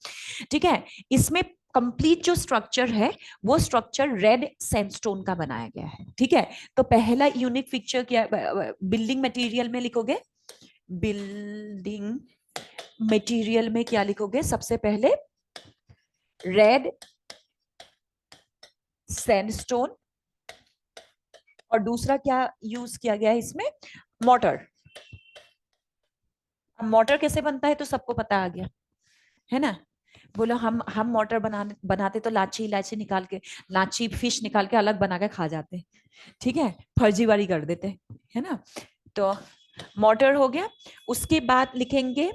ठीक है, इसमें कंप्लीट जो स्ट्रक्चर है वो स्ट्रक्चर रेड सैंडस्टोन का बनाया गया है। ठीक है, तो पहला यूनिक फीचर क्या? बिल्डिंग मटेरियल में लिखोगे, बिल्डिंग मटेरियल में क्या लिखोगे? सबसे पहले रेड सैंडस्टोन, और दूसरा क्या यूज किया गया है इसमें? मोटर। मोटर कैसे बनता है तो सबको पता आ गया है ना। बोलो हम मोटर बनाते तो लाची इलायची निकाल के, लाची फिश निकाल के अलग बना के खा जाते। ठीक है, फर्जीवाड़ी कर देते है ना। तो मोटर हो गया। उसके बाद लिखेंगे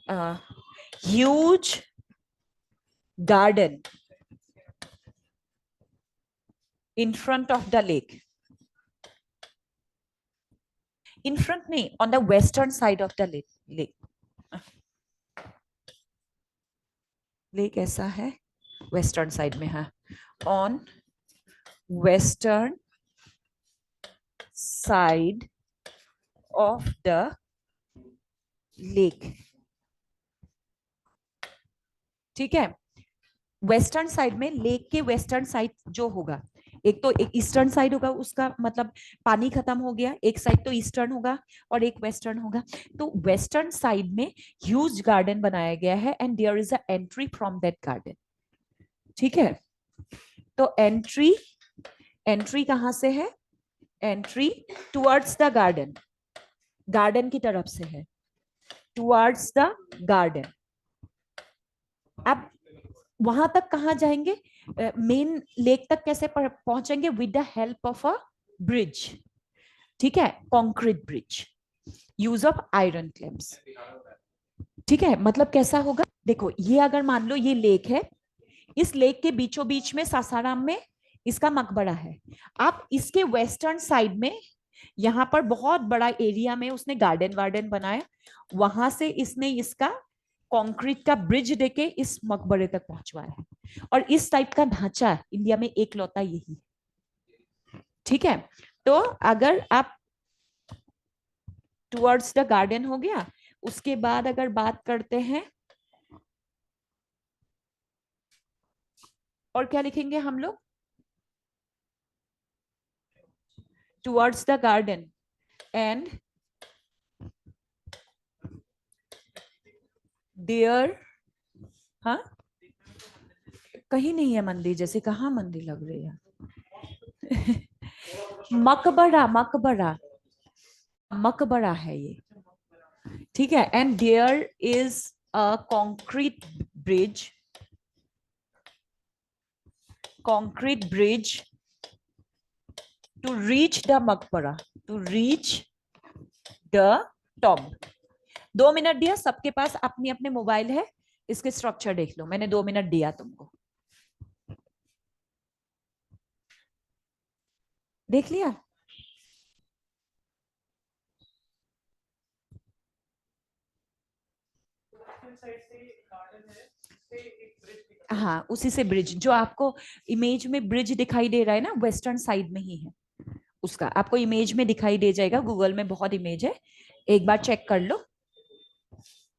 huge garden in front of the lake, in front नहीं, on the western side of the lake। Lake ऐसा है, वेस्टर्न साइड में है, on western side of the lake. ठीक है, वेस्टर्न साइड में, लेक के वेस्टर्न साइड जो होगा, एक तो एक ईस्टर्न साइड होगा, उसका मतलब पानी खत्म हो गया, एक साइड तो ईस्टर्न होगा और एक वेस्टर्न होगा। तो वेस्टर्न साइड में ह्यूज गार्डन बनाया गया है and there is a entry from that garden. ठीक है, तो एंट्री, एंट्री कहां से है? Entry towards the garden, garden की तरफ से है, टुवर्ड्स द गार्डन। अब वहां तक कहां जाएंगे? मेन लेक तक कैसे पहुंचेंगे? With the help of a bridge. ठीक है, concrete bridge, use of iron clamps. ठीक है, मतलब कैसा होगा? देखो, ये अगर मान लो ये लेक है, इस लेक के बीचों बीच में सासाराम में इसका मकबरा है। आप इसके वेस्टर्न साइड में, यहाँ पर बहुत बड़ा एरिया में उसने गार्डन वार्डन बनाया, वहां से इसने इसका कंक्रीट का ब्रिज देके इस मकबरे तक पहुंचवाया है। और इस टाइप का ढांचा इंडिया में एक लौता यही। ठीक है, तो अगर आप टुवर्ड्स द गार्डन हो गया, उसके बाद अगर बात करते हैं, और क्या लिखेंगे हम लोग? Towards the garden and there, हाँ कहीं नहीं है मंदिर, जैसे कहाँ मंदिर लग रही है? मकबरा, मकबरा, मकबरा है ये। ठीक है, and there is a concrete bridge, concrete bridge to reach the maqbara, to reach the tomb। 2 minute दिया सबके पास, अपनी अपने मोबाइल है, इसके स्ट्रक्चर देख लो, मैंने 2 मिनट दिया तुमको, देख लिया? हाँ, उसी से ब्रिज, जो आपको इमेज में ब्रिज दिखाई दे रहा है ना, वेस्टर्न साइड में ही है उसका, आपको इमेज में दिखाई दे जाएगा, गूगल में बहुत इमेज है, एक बार चेक कर लो।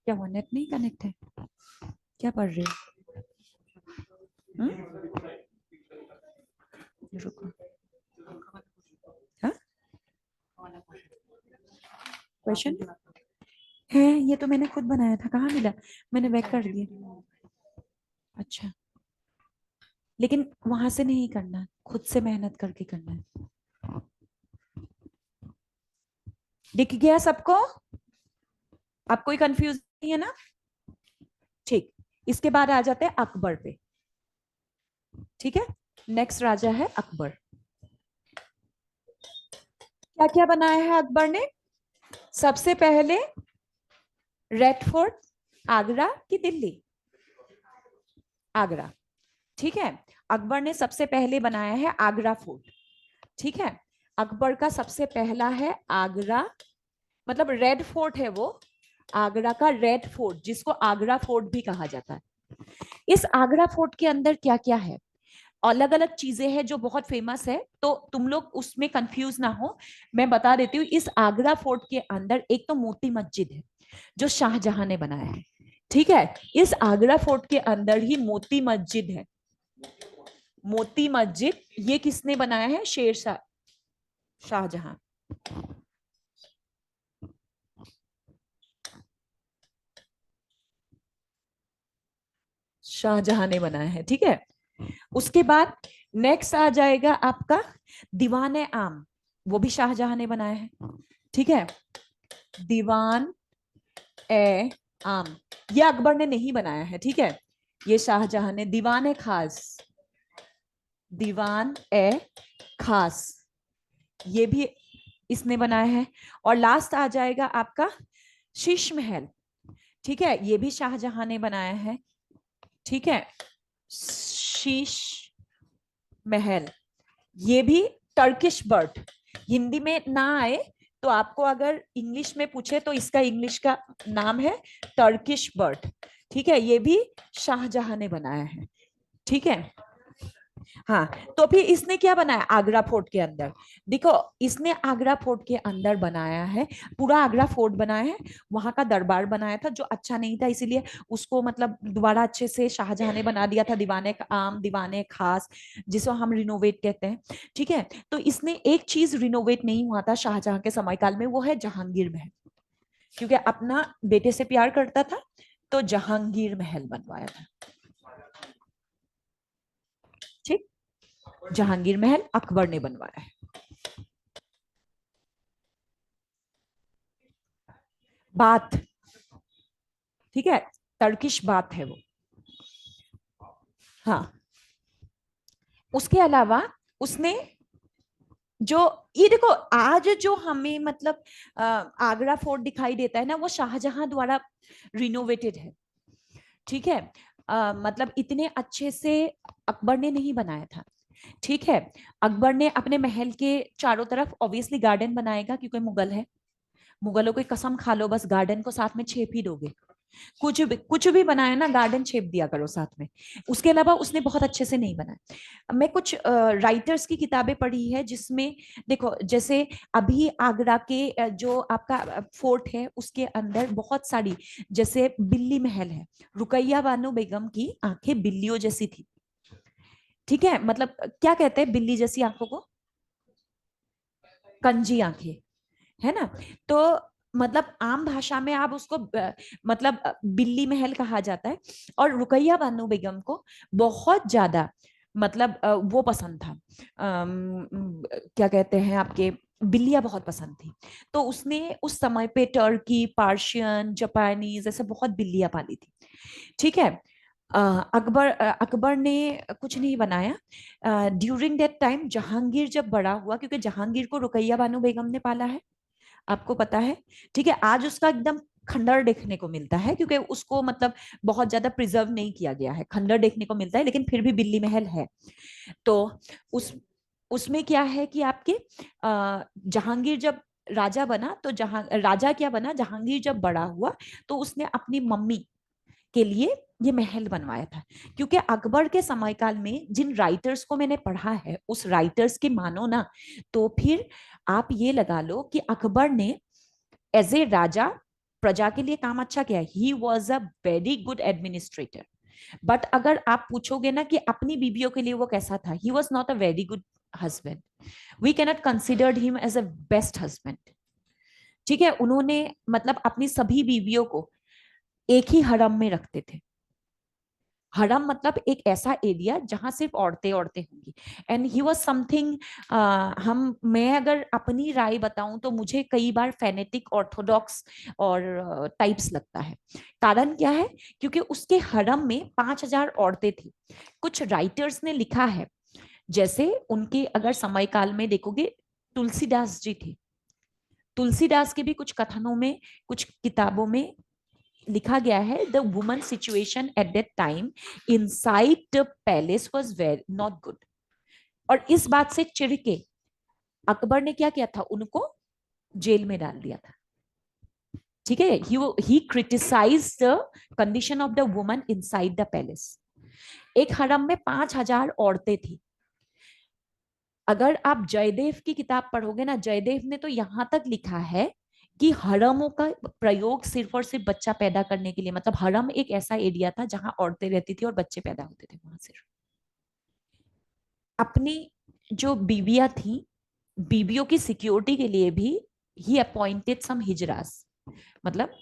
क्या वो नेट नहीं कनेक्ट है? क्या पढ़ रहे हो? रुको, हाँ क्वेश्चन है, ये तो मैंने खुद बनाया था, कहाँ मिला? मैंने बैक कर दिया। अच्छा, लेकिन वहां से नहीं करना, खुद से मेहनत करके करना है। दिख गया सबको? आप कोई कंफ्यूज नहीं है ना? ठीक, इसके बाद आ जाते हैं अकबर पे। ठीक है, नेक्स्ट राजा है अकबर। क्या क्या बनाया है अकबर ने? सबसे पहले रेड फोर्ट, आगरा की दिल्ली? आगरा। ठीक है, अकबर ने सबसे पहले बनाया है आगरा फोर्ट। ठीक है, अकबर का सबसे पहला है आगरा, मतलब रेड फोर्ट है वो, आगरा का रेड फोर्ट, जिसको आगरा फोर्ट भी कहा जाता है। इस आगरा फोर्ट के अंदर क्या क्या है, अलग अलग चीजें हैं जो बहुत फेमस है, तो तुम लोग उसमें कंफ्यूज ना हो, मैं बता देती हूँ। इस आगरा फोर्ट के अंदर एक तो मोती मस्जिद है जो शाहजहां ने बनाया है। ठीक है, इस आगरा फोर्ट के अंदर ही मोती मस्जिद है। मोती मस्जिद ये किसने बनाया है? शेरशाह, शाहजहां। शाहजहां ने बनाया है। ठीक है, उसके बाद नेक्स्ट आ जाएगा आपका दीवाने आम, वो भी शाहजहां ने बनाया है। ठीक है, दीवान ए आम ये अकबर ने नहीं बनाया है। ठीक है, ये शाहजहां ने। दीवान ए खास, दीवान ए खास ये भी इसने बनाया है। और लास्ट आ जाएगा आपका शीश महल। ठीक है, ये भी शाहजहां ने बनाया है। ठीक है, शीश महल ये भी टर्किश बर्ड, हिंदी में ना आए तो आपको अगर इंग्लिश में पूछे तो इसका इंग्लिश का नाम है टर्किश बर्ड। ठीक है, ये भी शाहजहां ने बनाया है। ठीक है, हाँ, तो फिर इसने क्या बनाया आगरा फोर्ट के अंदर? देखो, इसने आगरा फोर्ट के अंदर बनाया है, पूरा आगरा फोर्ट बनाया है। वहां का दरबार बनाया था जो अच्छा नहीं था, इसीलिए उसको मतलब दोबारा अच्छे से शाहजहां ने बना दिया था, दीवाने आम, दीवाने खास, जिसको हम रिनोवेट कहते हैं। ठीक है, तो इसने एक चीज रिनोवेट नहीं हुआ था शाहजहां के समय काल में, वो है जहांगीर महल, क्योंकि अपना बेटे से प्यार करता था तो जहांगीर महल बनवाया था। ठीक, जहांगीर महल अकबर ने बनवाया है। बात, ठीक है, टर्किश बात है वो। हाँ, उसके अलावा उसने जो, ये देखो आज जो हमें मतलब आगरा फोर्ट दिखाई देता है ना, वो शाहजहां द्वारा रिनोवेटेड है। ठीक है, मतलब इतने अच्छे से अकबर ने नहीं बनाया था। ठीक है, अकबर ने अपने महल के चारों तरफ ऑब्वियसली गार्डन बनाएगा, क्योंकि मुगल है, मुगलों की कसम खा लो बस गार्डन को साथ में छेप ही दोगे। कुछ भी बनाया ना, गार्डन शेप दिया करो साथ में। उसके अलावा उसने बहुत अच्छे से नहीं बनाया। मैं कुछ राइटर्स की किताबें पढ़ी है जिसमें देखो, जैसे अभी आगरा के जो आपका फोर्ट है उसके अंदर बहुत सारी, जैसे बिल्ली महल है, रुकैया बानो बेगम की आंखें बिल्लियों जैसी थी। ठीक है, मतलब क्या कहते हैं बिल्ली जैसी आंखों को? कंजी आंखें, है ना? तो मतलब आम भाषा में आप उसको मतलब बिल्ली महल कहा जाता है। और रुकैया बानो बेगम को बहुत ज्यादा मतलब वो पसंद था, क्या कहते हैं आपके, बिल्लियां बहुत पसंद थी। तो उसने उस समय पे टर्की, पार्शियन, जापानीज ऐसे बहुत बिल्लियां पाली थी। ठीक है, अकबर ने कुछ नहीं बनाया ड्यूरिंग दैट टाइम। जहांगीर जब बड़ा हुआ, क्योंकि जहांगीर को रुकैया बानो बेगम ने पाला है, आपको पता है। ठीक है, आज उसका एकदम खंडर देखने को मिलता है, क्योंकि उसको मतलब बहुत ज्यादा प्रिजर्व नहीं किया गया है, खंडर देखने को मिलता है, लेकिन फिर भी बिल्ली महल है। तो उस उसमें क्या है कि आपके जहांगीर जब राजा बना, तो राजा क्या बना, जहांगीर जब बड़ा हुआ तो उसने अपनी मम्मी के लिए ये महल बनवाया था। क्योंकि अकबर के समय काल में जिन राइटर्स को मैंने पढ़ा है, उस राइटर्स की मानो ना, तो फिर आप ये लगा लो कि अकबर ने एज ए राजा प्रजा के लिए काम अच्छा किया। ही was a very good administrator. But अगर आप पूछोगे ना कि अपनी बीवियों के लिए वो कैसा था, he was not a very good husband. We cannot considered him as a best husband. ठीक है, उन्होंने मतलब अपनी सभी बीवियों को एक ही हरम में रखते थे। हरम मतलब एक ऐसा एरिया जहां सिर्फ औरतें औरतें होंगी। एंड ही वाज समथिंग, मैं अगर अपनी राय बताऊं तो मुझे कई बार फेनेटिक ऑर्थोडॉक्स और टाइप्स लगता है। कारण क्या है? क्योंकि उसके हरम में 5,000 औरतें थी। कुछ राइटर्स ने लिखा है, जैसे उनके अगर समय काल में देखोगे, तुलसीदास जी थे। तुलसीदास के भी कुछ कथनों में, कुछ किताबों में लिखा गया है, the woman situation at that time inside the palace was very not good. और इस बात से चिढ़ के अकबर ने क्या किया था? उनको जेल में डाल दिया था। ठीक है, he criticise the condition of the woman inside the palace. एक हरम में 5,000 औरतें थी। अगर आप जयदेव की किताब पढ़ोगे ना, जयदेव ने तो यहां तक लिखा है कि हरमों का प्रयोग सिर्फ और सिर्फ बच्चा पैदा करने के लिए, मतलब हरम एक ऐसा एरिया था जहां औरतें रहती थी और बच्चे पैदा होते थे वहां सिर्फ। अपनी जो बीवियां थी, बीवियों की सिक्योरिटी के लिए भी ही अपॉइंटेड सम हिजरास, मतलब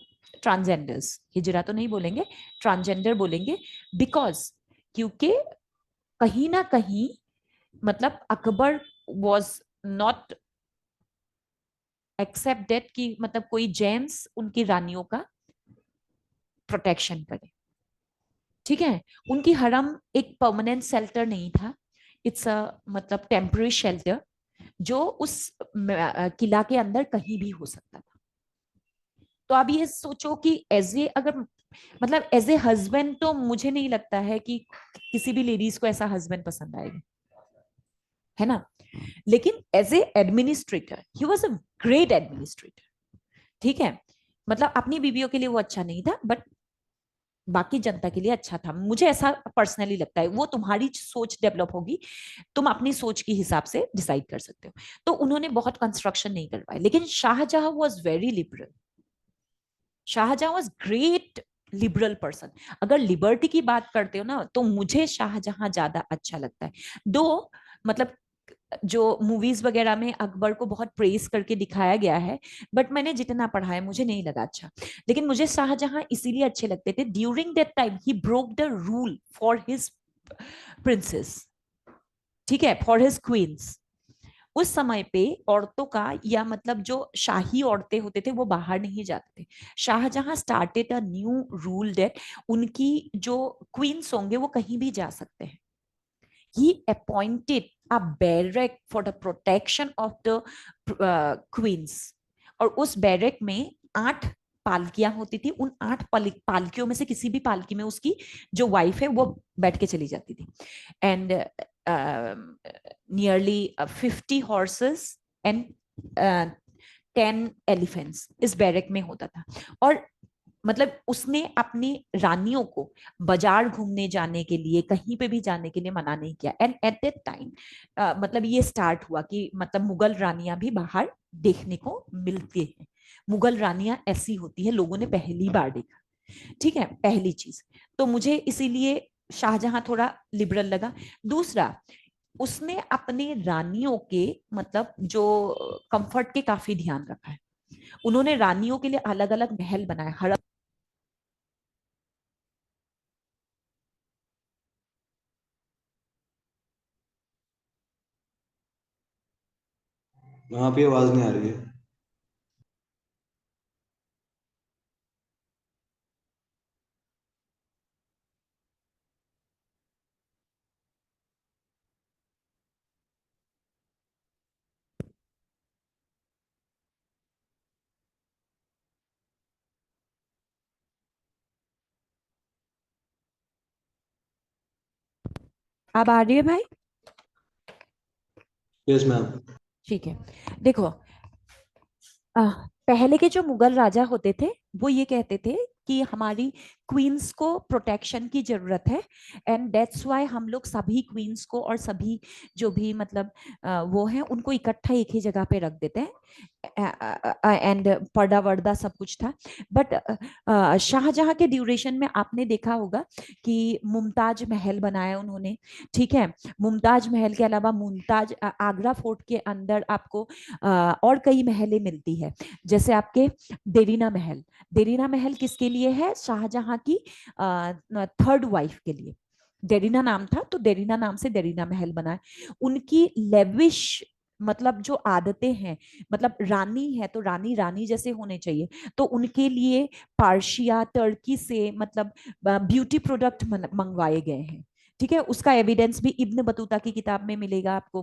ट्रांसजेंडर्स। हिजरा तो नहीं बोलेंगे, ट्रांसजेंडर बोलेंगे। बिकॉज क्योंकि कहीं ना कहीं मतलब अकबर वॉज नॉट एक्सेप्टेड कि मतलब कोई जेंट्स उनकी रानियों का प्रोटेक्शन करे। ठीक है, उनकी हरम एक परमानेंट शेल्टर नहीं था, इट्स अ मतलब टेम्पररी शेल्टर, जो उस किला के अंदर कहीं भी हो सकता था। तो आप ये सोचो कि एज ए, अगर मतलब एज ए हस्बैंड, तो मुझे नहीं लगता है कि किसी भी लेडीज को ऐसा हस्बैंड पसंद आएगा, है ना। लेकिन as a administrator he was a great administrator. ठीक है, मतलब अपनी बीवियों के लिए वो अच्छा नहीं था, बट बाकी जनता के लिए अच्छा था। मुझे ऐसा पर्सनली लगता है। वो तुम्हारी सोच डेवलप होगी, तुम अपनी सोच के हिसाब से डिसाइड कर सकते हो। तो उन्होंने बहुत कंस्ट्रक्शन नहीं करवाए, लेकिन Shahjahan was very liberal. Shahjahan was great liberal person. अगर लिबर्टी की बात करते हो ना, तो मुझे शाहजहां ज्यादा अच्छा लगता है। दो मतलब जो मूवीज वगैरह में अकबर को बहुत प्रेस करके दिखाया गया है, बट मैंने जितना पढ़ा है मुझे नहीं लगा अच्छा। लेकिन मुझे शाहजहां इसीलिए अच्छे लगते थे, during that time he broke the rule for his princess. ठीक है, फॉर हिज क्वींस। उस समय पे औरतों का, या मतलब जो शाही औरतें होते थे, वो बाहर नहीं जाते थे। Shahjahan started a new rule that उनकी जो क्वींस होंगे वो कहीं भी जा सकते हैं। he appointed a barrack for the protection of the queens। और उस बैरक में 8 पालकियां होती थी। उन 8 पालकियों में से किसी भी पालकी में उसकी जो वाइफ है वो बैठ के चली जाती थी। And nearly 50 horses and 10 elephants इस बैरक में होता था। और मतलब उसने अपनी रानियों को बाजार घूमने जाने के लिए, कहीं पे भी जाने के लिए मना नहीं किया। एंड एट दैट टाइम मतलब ये स्टार्ट हुआ कि मतलब मुगल रानियां भी बाहर देखने को मिलती हैं। मुगल रानियां ऐसी होती है, लोगों ने पहली बार देखा। ठीक है, पहली चीज तो मुझे इसीलिए शाहजहां थोड़ा लिबरल लगा। दूसरा, उसने अपने रानियों के मतलब जो कंफर्ट के काफी ध्यान रखा है। उन्होंने रानियों के लिए अलग अलग महल बनाए। हर वहाँ पे आवाज नहीं आ रही है। अब आ रही है भाई? Yes ma'am. ठीक है, देखो, पहले के जो मुगल राजा होते थे वो ये कहते थे कि हमारी क्वींस को प्रोटेक्शन की जरूरत है, एंड दैट्स व्हाई हम लोग सभी क्वींस को और सभी जो भी मतलब वो हैं उनको इकट्ठा एक ही जगह पे रख देते हैं। एंड पर्दा वर्दा सब कुछ था। बट शाहजहां के ड्यूरेशन में आपने देखा होगा कि मुमताज महल बनाया उन्होंने। ठीक है, मुमताज महल के अलावा मुमताज आगरा फोर्ट के अंदर आपको और कई महलें मिलती है। जैसे आपके देरीना महल। देरीना महल किसके लिए है? शाहजहां की थर्ड वाइफ के लिए। डेरिना नाम था, तो डेरिना नाम से डेरिना महल बना है। उनकी लेविश मतलब जो आदतें हैं, मतलब रानी है तो रानी रानी जैसे होने चाहिए, तो उनके लिए पार्शिया टर्की से मतलब ब्यूटी प्रोडक्ट मंगवाए गए हैं। ठीक है, उसका एविडेंस भी इब्न बतूता की किताब में मिलेगा आपको,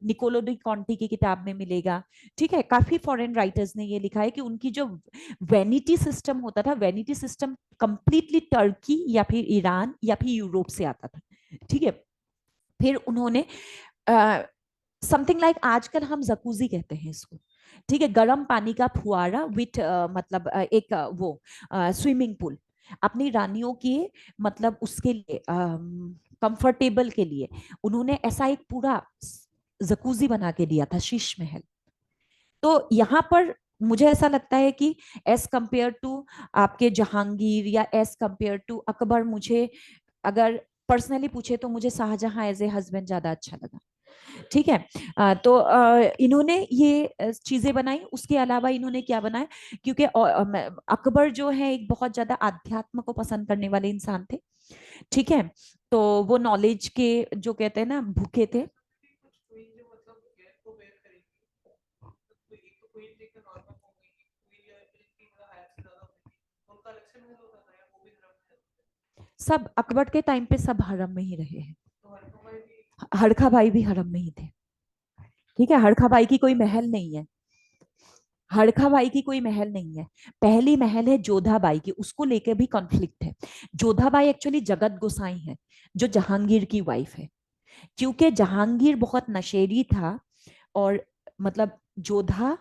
निकोलो डी कॉन्टी की किताब में मिलेगा। ठीक है, काफी फॉरेन राइटर्स ने ये लिखा है कि उनकी जो वेनिटी सिस्टम होता था, वेनिटी सिस्टम कंप्लीटली टर्की या फिर ईरान या फिर यूरोप से आता था। ठीक है, फिर उन्होंने समथिंग लाइक आजकल हम जकूजी कहते हैं इसको। ठीक है, गर्म पानी का फुआरा विथ मतलब एक वो स्विमिंग पूल अपनी रानियों के मतलब उसके लिए कंफर्टेबल के लिए उन्होंने ऐसा एक पूरा जकूजी बना के दिया था, शीश महल। तो यहाँ पर मुझे ऐसा लगता है कि एज कंपेयर टू आपके जहांगीर या एज कंपेयर टू अकबर, मुझे अगर पर्सनली पूछे तो मुझे शाहजहां एज ए हस्बैंड ज्यादा अच्छा लगा। ठीक है, तो इन्होंने ये चीजें बनाई। उसके अलावा इन्होंने क्या बनाया, क्योंकि अकबर जो है एक बहुत ज्यादा अध्यात्म को पसंद करने वाले इंसान थे। ठीक है, तो वो नॉलेज के जो कहते हैं ना भूखे थे। सब अकबर के टाइम पे सब हरम में ही रहे हैं। हरखा भाई भी हरम में ही थे। ठीक है, हरखा भाई की कोई महल नहीं है, हड़का बाई की कोई महल नहीं है। पहली महल है जोधा बाई की, उसको लेके भी कॉन्फ्लिक्ट है। जोधा बाई एक्चुअली जगत गोसाई है, जो जहांगीर की वाइफ है। क्योंकि जहांगीर बहुत नशेड़ी था और मतलब जोधा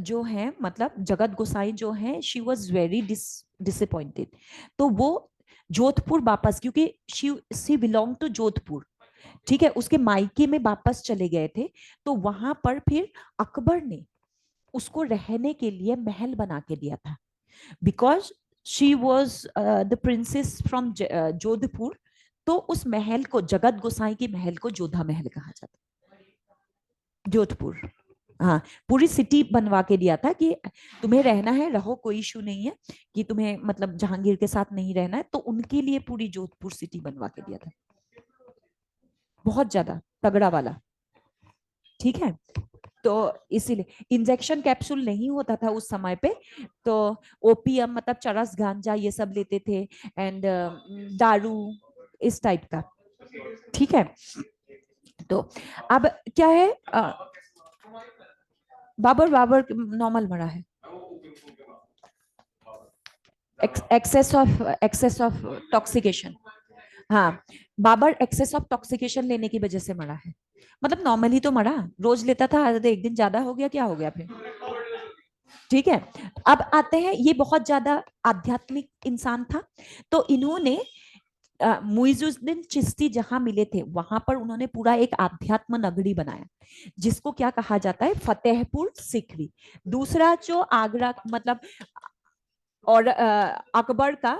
जो है मतलब जगत गोसाई जो है, शी वॉज वेरी डिसअपॉइंटेड। तो वो जोधपुर वापस, क्योंकि शी बिलोंग टू जोधपुर, ठीक है, उसके मायके में वापस चले गए थे। तो वहां पर फिर अकबर ने उसको रहने के लिए महल बना के दिया था, because she was the princess from Jodhpur. तो उस महल को, जगत गोसाई की महल को जोधा महल कहा जाता, जोधपुर। हाँ, पूरी सिटी बनवा के दिया था कि तुम्हें रहना है रहो, कोई इशू नहीं है, कि तुम्हें मतलब जहांगीर के साथ नहीं रहना है, तो उनके लिए पूरी जोधपुर सिटी बनवा के दिया था, बहुत ज्यादा तगड़ा वाला। ठीक है, तो इसीलिए इंजेक्शन कैप्सूल नहीं होता था उस समय पे, तो ओपियम मतलब चरस गांजा ये सब लेते थे, एंड दारू इस टाइप का। ठीक है, तो अब क्या है, बाबर बाबर नॉर्मल मरा है, एक्सेस ऑफ टॉक्सिकेशन। हाँ, बाबर एक्सेस ऑफ टॉक्सिकेशन लेने की वजह से मरा है। मतलब नॉर्मली तो मरा, रोज लेता था, एक दिन ज्यादा हो गया, क्या हो गया फिर। ठीक है, अब आते हैं, ये बहुत ज्यादा आध्यात्मिक इंसान था। तो इन्होंने मुइजुद्दीन चिश्ती जहां मिले थे वहां पर उन्होंने पूरा एक आध्यात्म नगरी बनाया, जिसको क्या कहा जाता है, फतेहपुर सिकरी। दूसरा जो आगरा मतलब और अकबर का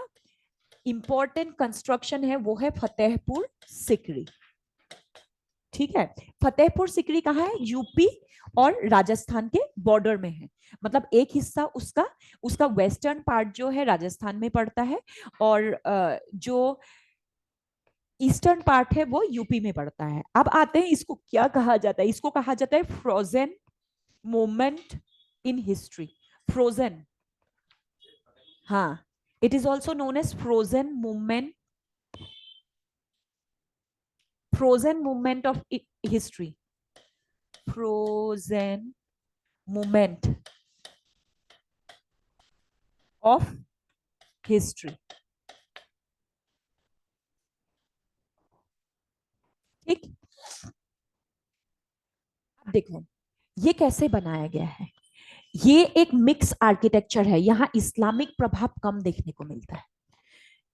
इंपॉर्टेंट कंस्ट्रक्शन है वो है फतेहपुर सिकरी। ठीक है, फतेहपुर सिकरी कहाँ है, यूपी और राजस्थान के बॉर्डर में है। मतलब एक हिस्सा उसका उसका वेस्टर्न पार्ट जो है राजस्थान में पड़ता है, और जो ईस्टर्न पार्ट है वो यूपी में पड़ता है। अब आते हैं, इसको क्या कहा जाता है, इसको कहा जाता है frozen moment in history. Frozen, हाँ, it is also known as frozen movement, frozen movement of history, frozen movement of history. ठीक, अब देखो ये कैसे बनाया गया है। ये एक मिक्स आर्किटेक्चर है, यहाँ इस्लामिक प्रभाव कम देखने को मिलता है।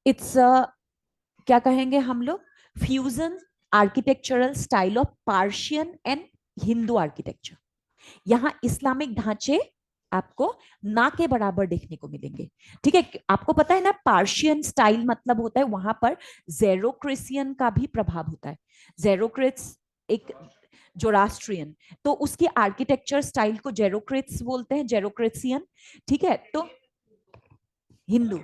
इट्स क्या कहेंगे हम लोग, fusion architectural style of Persian and Hindu architecture. यहाँ इस्लामिक ढांचे आपको ना के बराबर देखने को मिलेंगे। ठीक है, आपको पता है ना, पार्शियन स्टाइल मतलब होता है वहां पर जेरोक्रेसियन का भी प्रभाव होता है। जेरोक्रेट्स एक जोरास्ट्रियन, तो उसकी आर्किटेक्चर स्टाइल को जेरोक्रेट्स बोलते हैं, जेरोक्रेसियन। ठीक है, तो हिंदू,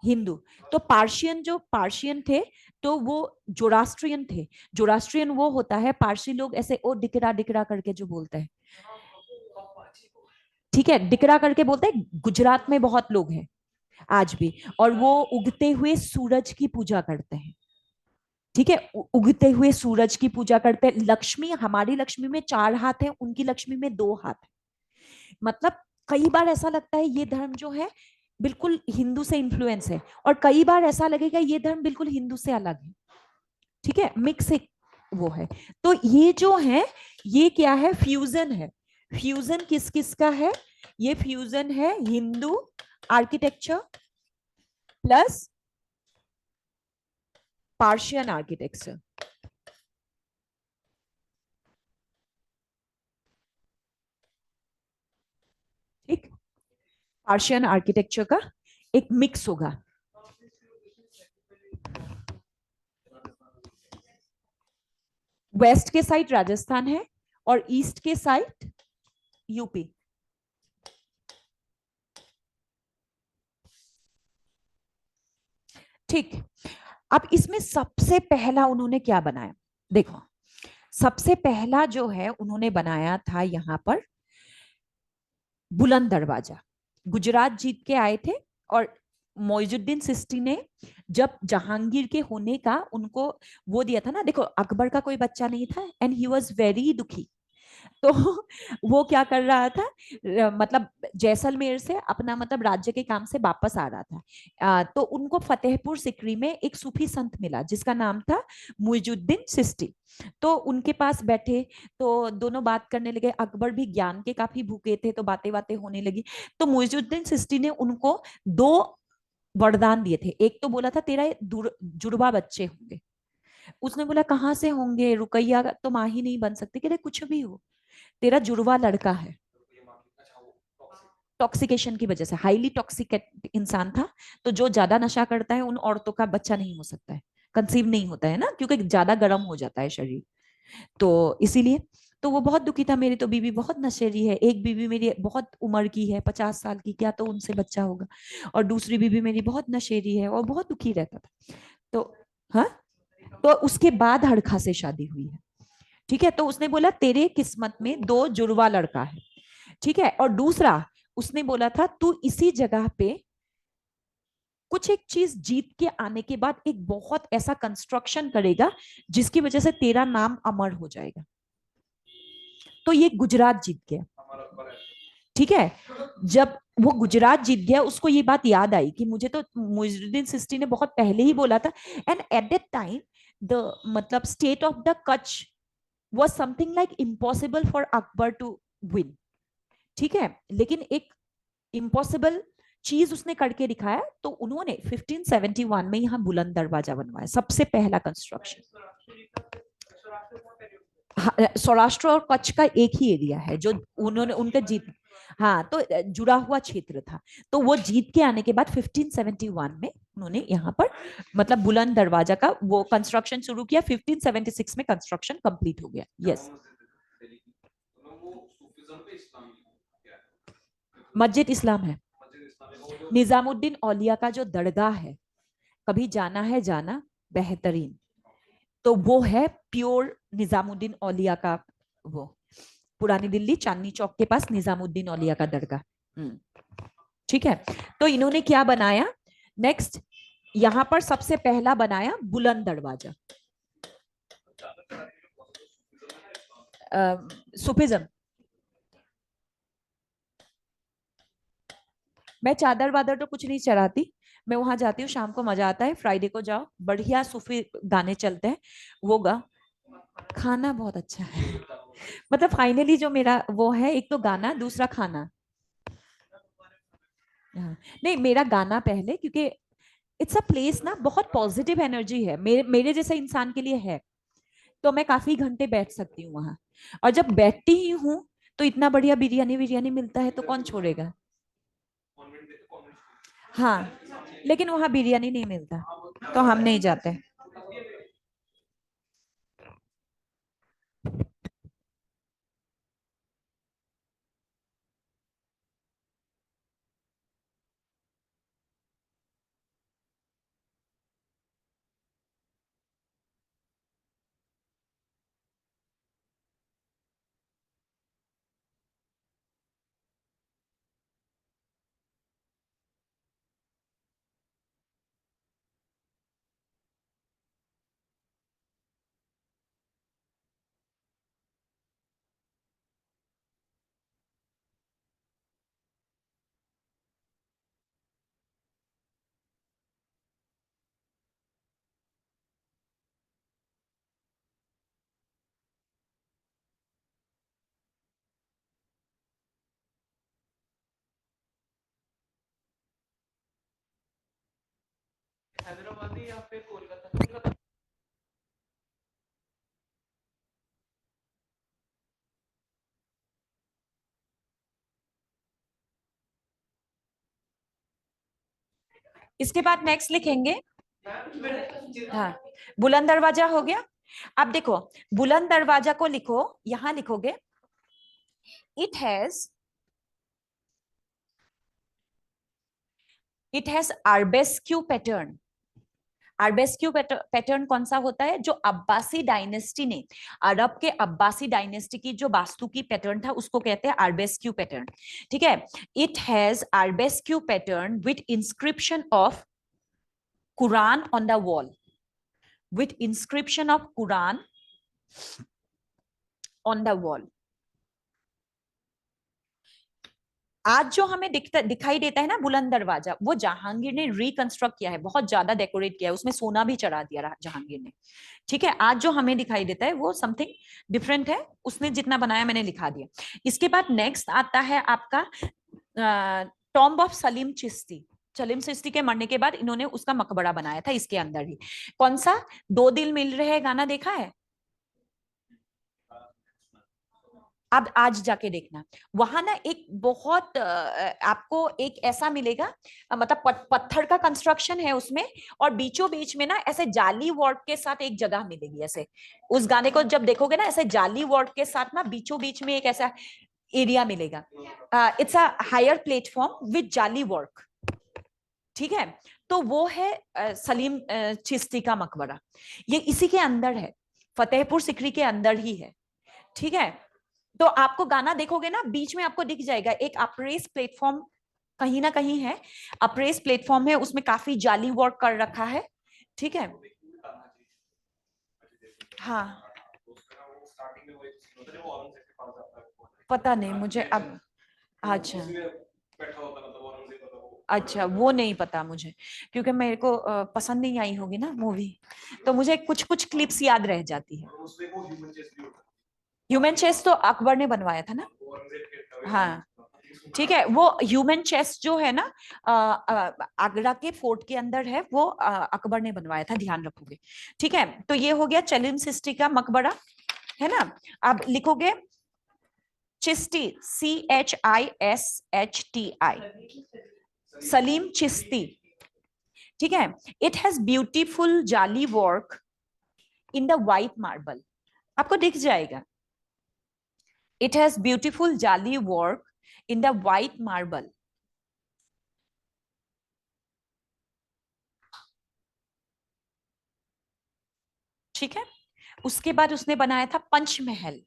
हिंदू। तो पार्शियन, जो पार्शियन थे तो वो जोरास्ट्रियन थे। जोरास्ट्रियन वो होता है, पारसी लोग ऐसे ओ डिकरा डिकरा करके जो बोलते हैं, ठीक है, डिकरा करके बोलते हैं। गुजरात में बहुत लोग हैं आज भी, और वो उगते हुए सूरज की पूजा करते हैं। ठीक है, उगते हुए सूरज की पूजा करते हैं। लक्ष्मी, हमारी लक्ष्मी में 4 हाथ है, उनकी लक्ष्मी में 2 हाथ है। मतलब कई बार ऐसा लगता है ये धर्म जो है बिल्कुल हिंदू से इन्फ्लुएंस है, और कई बार ऐसा लगेगा ये धर्म बिल्कुल हिंदू से अलग है। ठीक है, मिक्स एक वो है। तो ये जो है, ये क्या है, फ्यूजन है। फ्यूजन किस किस का है? ये फ्यूजन है Hindu architecture plus Persian architecture. ठीक, पार्शियन आर्किटेक्चर का एक मिक्स होगा। वेस्ट के साइड राजस्थान है और ईस्ट के साइड यूपी। ठीक, अब इसमें सबसे पहला उन्होंने क्या बनाया? देखो, सबसे पहला जो है उन्होंने बनाया था यहाँ पर बुलंद दरवाजा। गुजरात जीत के आए थे, और मोइजुद्दीन चिश्ती ने जब जहांगीर के होने का उनको वो दिया था ना, देखो अकबर का कोई बच्चा नहीं था एंड ही वाज वेरी दुखी। तो वो क्या कर रहा था, मतलब जैसलमेर से अपना मतलब राज्य के काम से वापस आ रहा था। तो उनको फतेहपुर सिकरी में एक सूफी संत मिला जिसका नाम था मुइजुद्दीन चिश्ती। तो उनके पास बैठे, तो दोनों बात करने लगे। अकबर भी ज्ञान के काफी भूखे थे, तो बातें बातें होने लगी। तो मुइजुद्दीन चिश्ती ने उनको 2 वरदान दिए थे। एक तो बोला था तेरा जुड़वा बच्चे होंगे। उसने बोला कहाँ से होंगे, रुकैया तो माँ ही नहीं बन सकती। कह रहे कुछ भी हो, तेरा जुड़वा लड़का है। टॉक्सिकेशन की वजह से, हाईली टॉक्सिकेट इंसान था, तो जो ज्यादा नशा करता है उन औरतों का बच्चा नहीं हो सकता है, कंसीव नहीं होता है ना, क्योंकि ज्यादा गर्म हो जाता है शरीर। तो इसीलिए तो वो बहुत दुखी था। मेरी तो बीवी बहुत नशेड़ी है, एक बीवी मेरी बहुत उम्र की है, 50 साल की, क्या तो उनसे बच्चा होगा, और दूसरी बीवी मेरी बहुत नशेड़ी है, और बहुत दुखी रहता था। तो हाँ, तो उसके बाद हड़का से शादी हुई है। ठीक है, तो उसने बोला तेरे किस्मत में 2 जुड़वा लड़का है। ठीक है, और दूसरा उसने बोला था तू इसी जगह पे कुछ एक चीज जीत के आने के बाद एक बहुत ऐसा कंस्ट्रक्शन करेगा जिसकी वजह से तेरा नाम अमर हो जाएगा। तो ये गुजरात जीत गया। ठीक है, जब वो गुजरात जीत गया उसको ये बात याद आई कि मुझे तो मुइजुद्दीन चिश्ती ने बहुत पहले ही बोला था। And at that time the मतलब state of the Kutch was something like impossible for Akbar to win। ठीक है, लेकिन एक इम्पॉसिबल चीज उसने करके दिखाया। तो उन्होंने 1571 में यहाँ बुलंद दरवाजा बनवाया, सबसे पहला कंस्ट्रक्शन। सौराष्ट्र और कच्छ का एक ही एरिया है जो उन्होंने उनका जीत, हाँ, तो जुड़ा हुआ क्षेत्र था। तो वो जीत के आने के बाद 1571 में उन्होंने यहाँ पर मतलब बुलंद दरवाजा का वो कंस्ट्रक्शन शुरू किया। 1576 में कंस्ट्रक्शन कंप्लीट हो गया। यस, मस्जिद इस्लाम है। निजामुद्दीन औलिया का जो दरगाह है, कभी जाना है जाना, बेहतरीन। तो वो है प्योर निजामुद्दीन औलिया का, वो पुरानी दिल्ली चांदनी चौक के पास निजामुद्दीन औलिया का दरगाह। ठीक है, तो इन्होंने क्या बनाया नेक्स्ट, यहां पर सबसे पहला बनाया बुलंद दरवाजा। सुफिज्म। मैं चादर वादर तो कुछ नहीं चढ़ाती, मैं वहां जाती हूँ शाम को, मजा आता है। फ्राइडे को जाओ, बढ़िया सूफी गाने चलते हैं, वो गा। खाना बहुत अच्छा है। मतलब फाइनली जो मेरा वो है, एक तो गाना, दूसरा खाना। हाँ, नहीं मेरा गाना पहले, क्योंकि इट्स अ प्लेस ना, बहुत पॉजिटिव एनर्जी है, मेरे जैसे इंसान के लिए है। तो मैं काफी घंटे बैठ सकती हूँ वहां, और जब बैठती ही हूँ तो इतना बढ़िया बिरयानी बिरयानी मिलता है तो कौन छोड़ेगा। हाँ, लेकिन वहां बिरयानी नहीं मिलता, तो हम नहीं जाते। हैदराबादी या फिर कोलकाता? इसके बाद नेक्स्ट लिखेंगे, हाँ बुलंद दरवाजा हो गया। अब देखो बुलंद दरवाजा को लिखो, यहां लिखोगे it has arabesque pattern. आर्बेस्क्यू pattern कौन सा होता है? जो अब्बासी डायनेस्टी ने, अरब के अब्बासी डायनेस्टी की जो वास्तु की पैटर्न था उसको कहते हैं आर्बेस्क्यू पैटर्न। ठीक है, it has arabesque pattern with inscription of Quran on the wall, with inscription of Quran on the wall. आज जो हमें दिखाई देता है ना बुलंद दरवाजा, वो जहांगीर ने रिकंस्ट्रक्ट किया है, बहुत ज्यादा डेकोरेट किया है, उसमें सोना भी चढ़ा दिया जहांगीर ने। ठीक है, आज जो हमें दिखाई देता है वो समथिंग डिफरेंट है, उसने जितना बनाया मैंने लिखा दिया। इसके बाद नेक्स्ट आता है आपका टॉम्ब ऑफ सलीम चिश्ती। सलीम चिश्ती के मरने के बाद इन्होंने उसका मकबरा बनाया था इसके अंदर ही। कौन सा? दो दिल मिल रहे गाना देखा है? अब आज जाके देखना, वहां ना एक बहुत आपको एक ऐसा मिलेगा, मतलब पत्थर का कंस्ट्रक्शन है उसमें, और बीचों बीच में ना ऐसे जाली वॉर्ड के साथ एक जगह मिलेगी ऐसे। उस गाने को जब देखोगे ना, ऐसे जाली वॉर्ड के साथ ना बीचों बीच में एक ऐसा एरिया मिलेगा। It's a higher platform with जाली वर्क। ठीक है, तो वो है सलीम चिश्ती का मकबरा, ये इसी के अंदर है, फतेहपुर सिकरी के अंदर ही है। ठीक है, तो आपको गाना देखोगे ना, बीच में आपको दिख जाएगा एक अप्रेस प्लेटफॉर्म कहीं ना कहीं है, अप्रेस प्लेटफॉर्म है, उसमें काफी जाली वर्क कर रखा है। ठीक है, हाँ पता नहीं मुझे अब। अच्छा अच्छा, वो नहीं पता मुझे, क्योंकि मेरे को पसंद नहीं आई होगी ना मूवी, तो मुझे कुछ कुछ क्लिप्स याद रह जाती है। ह्यूमन चेस्ट तो अकबर ने बनवाया था ना। हाँ ठीक है, वो ह्यूमन चेस्ट जो है ना आगरा के फोर्ट के अंदर है, वो अकबर ने बनवाया था, ध्यान रखोगे। ठीक है, तो ये हो गया सलीम चिश्ती का मकबरा, है ना। अब लिखोगे चिश्ती, CHISHTI, सलीम चिश्ती। ठीक है, इट हैज ब्यूटीफुल जाली work in the white marble, आपको दिख जाएगा। इट हैज ब्यूटीफुल जाली work in the white marble. ठीक है, उसके बाद उसने बनाया था पंचमहल।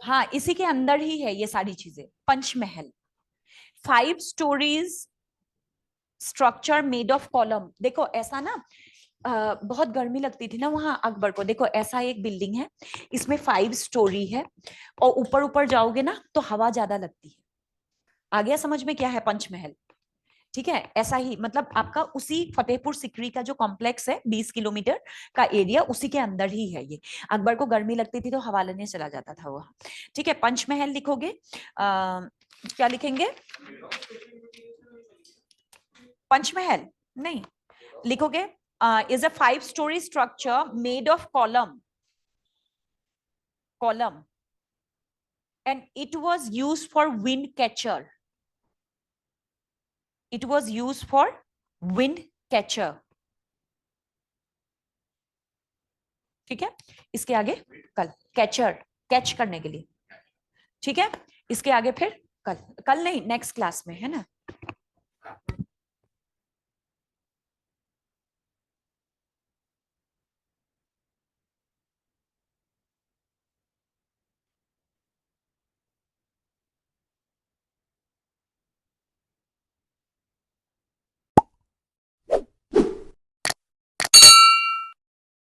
हाँ इसी के अंदर ही है ये सारी चीजें, Panchmahal 5 stories structure made of column. देखो ऐसा ना बहुत गर्मी लगती थी ना वहां अकबर को, देखो ऐसा एक बिल्डिंग है, इसमें 5 स्टोरी है, और ऊपर ऊपर जाओगे ना तो हवा ज्यादा लगती है। आ गया समझ में क्या है पंचमहल? ठीक है, ऐसा ही मतलब आपका उसी फतेहपुर सिकरी का जो कॉम्प्लेक्स है 20 किलोमीटर का एरिया, उसी के अंदर ही है ये। अकबर को गर्मी लगती थी तो हवा लेने चला जाता था वो। ठीक है, पंचमहल लिखोगे, क्या लिखेंगे? पंचमहल नहीं लिखोगे, is a 5 story structure made of column and it was used for wind catcher. It was used for wind catcher. ठीक है, इसके आगे कल कैचर, कैच करने के लिए। ठीक है, इसके आगे फिर कल नहीं नेक्स्ट क्लास में, है ना।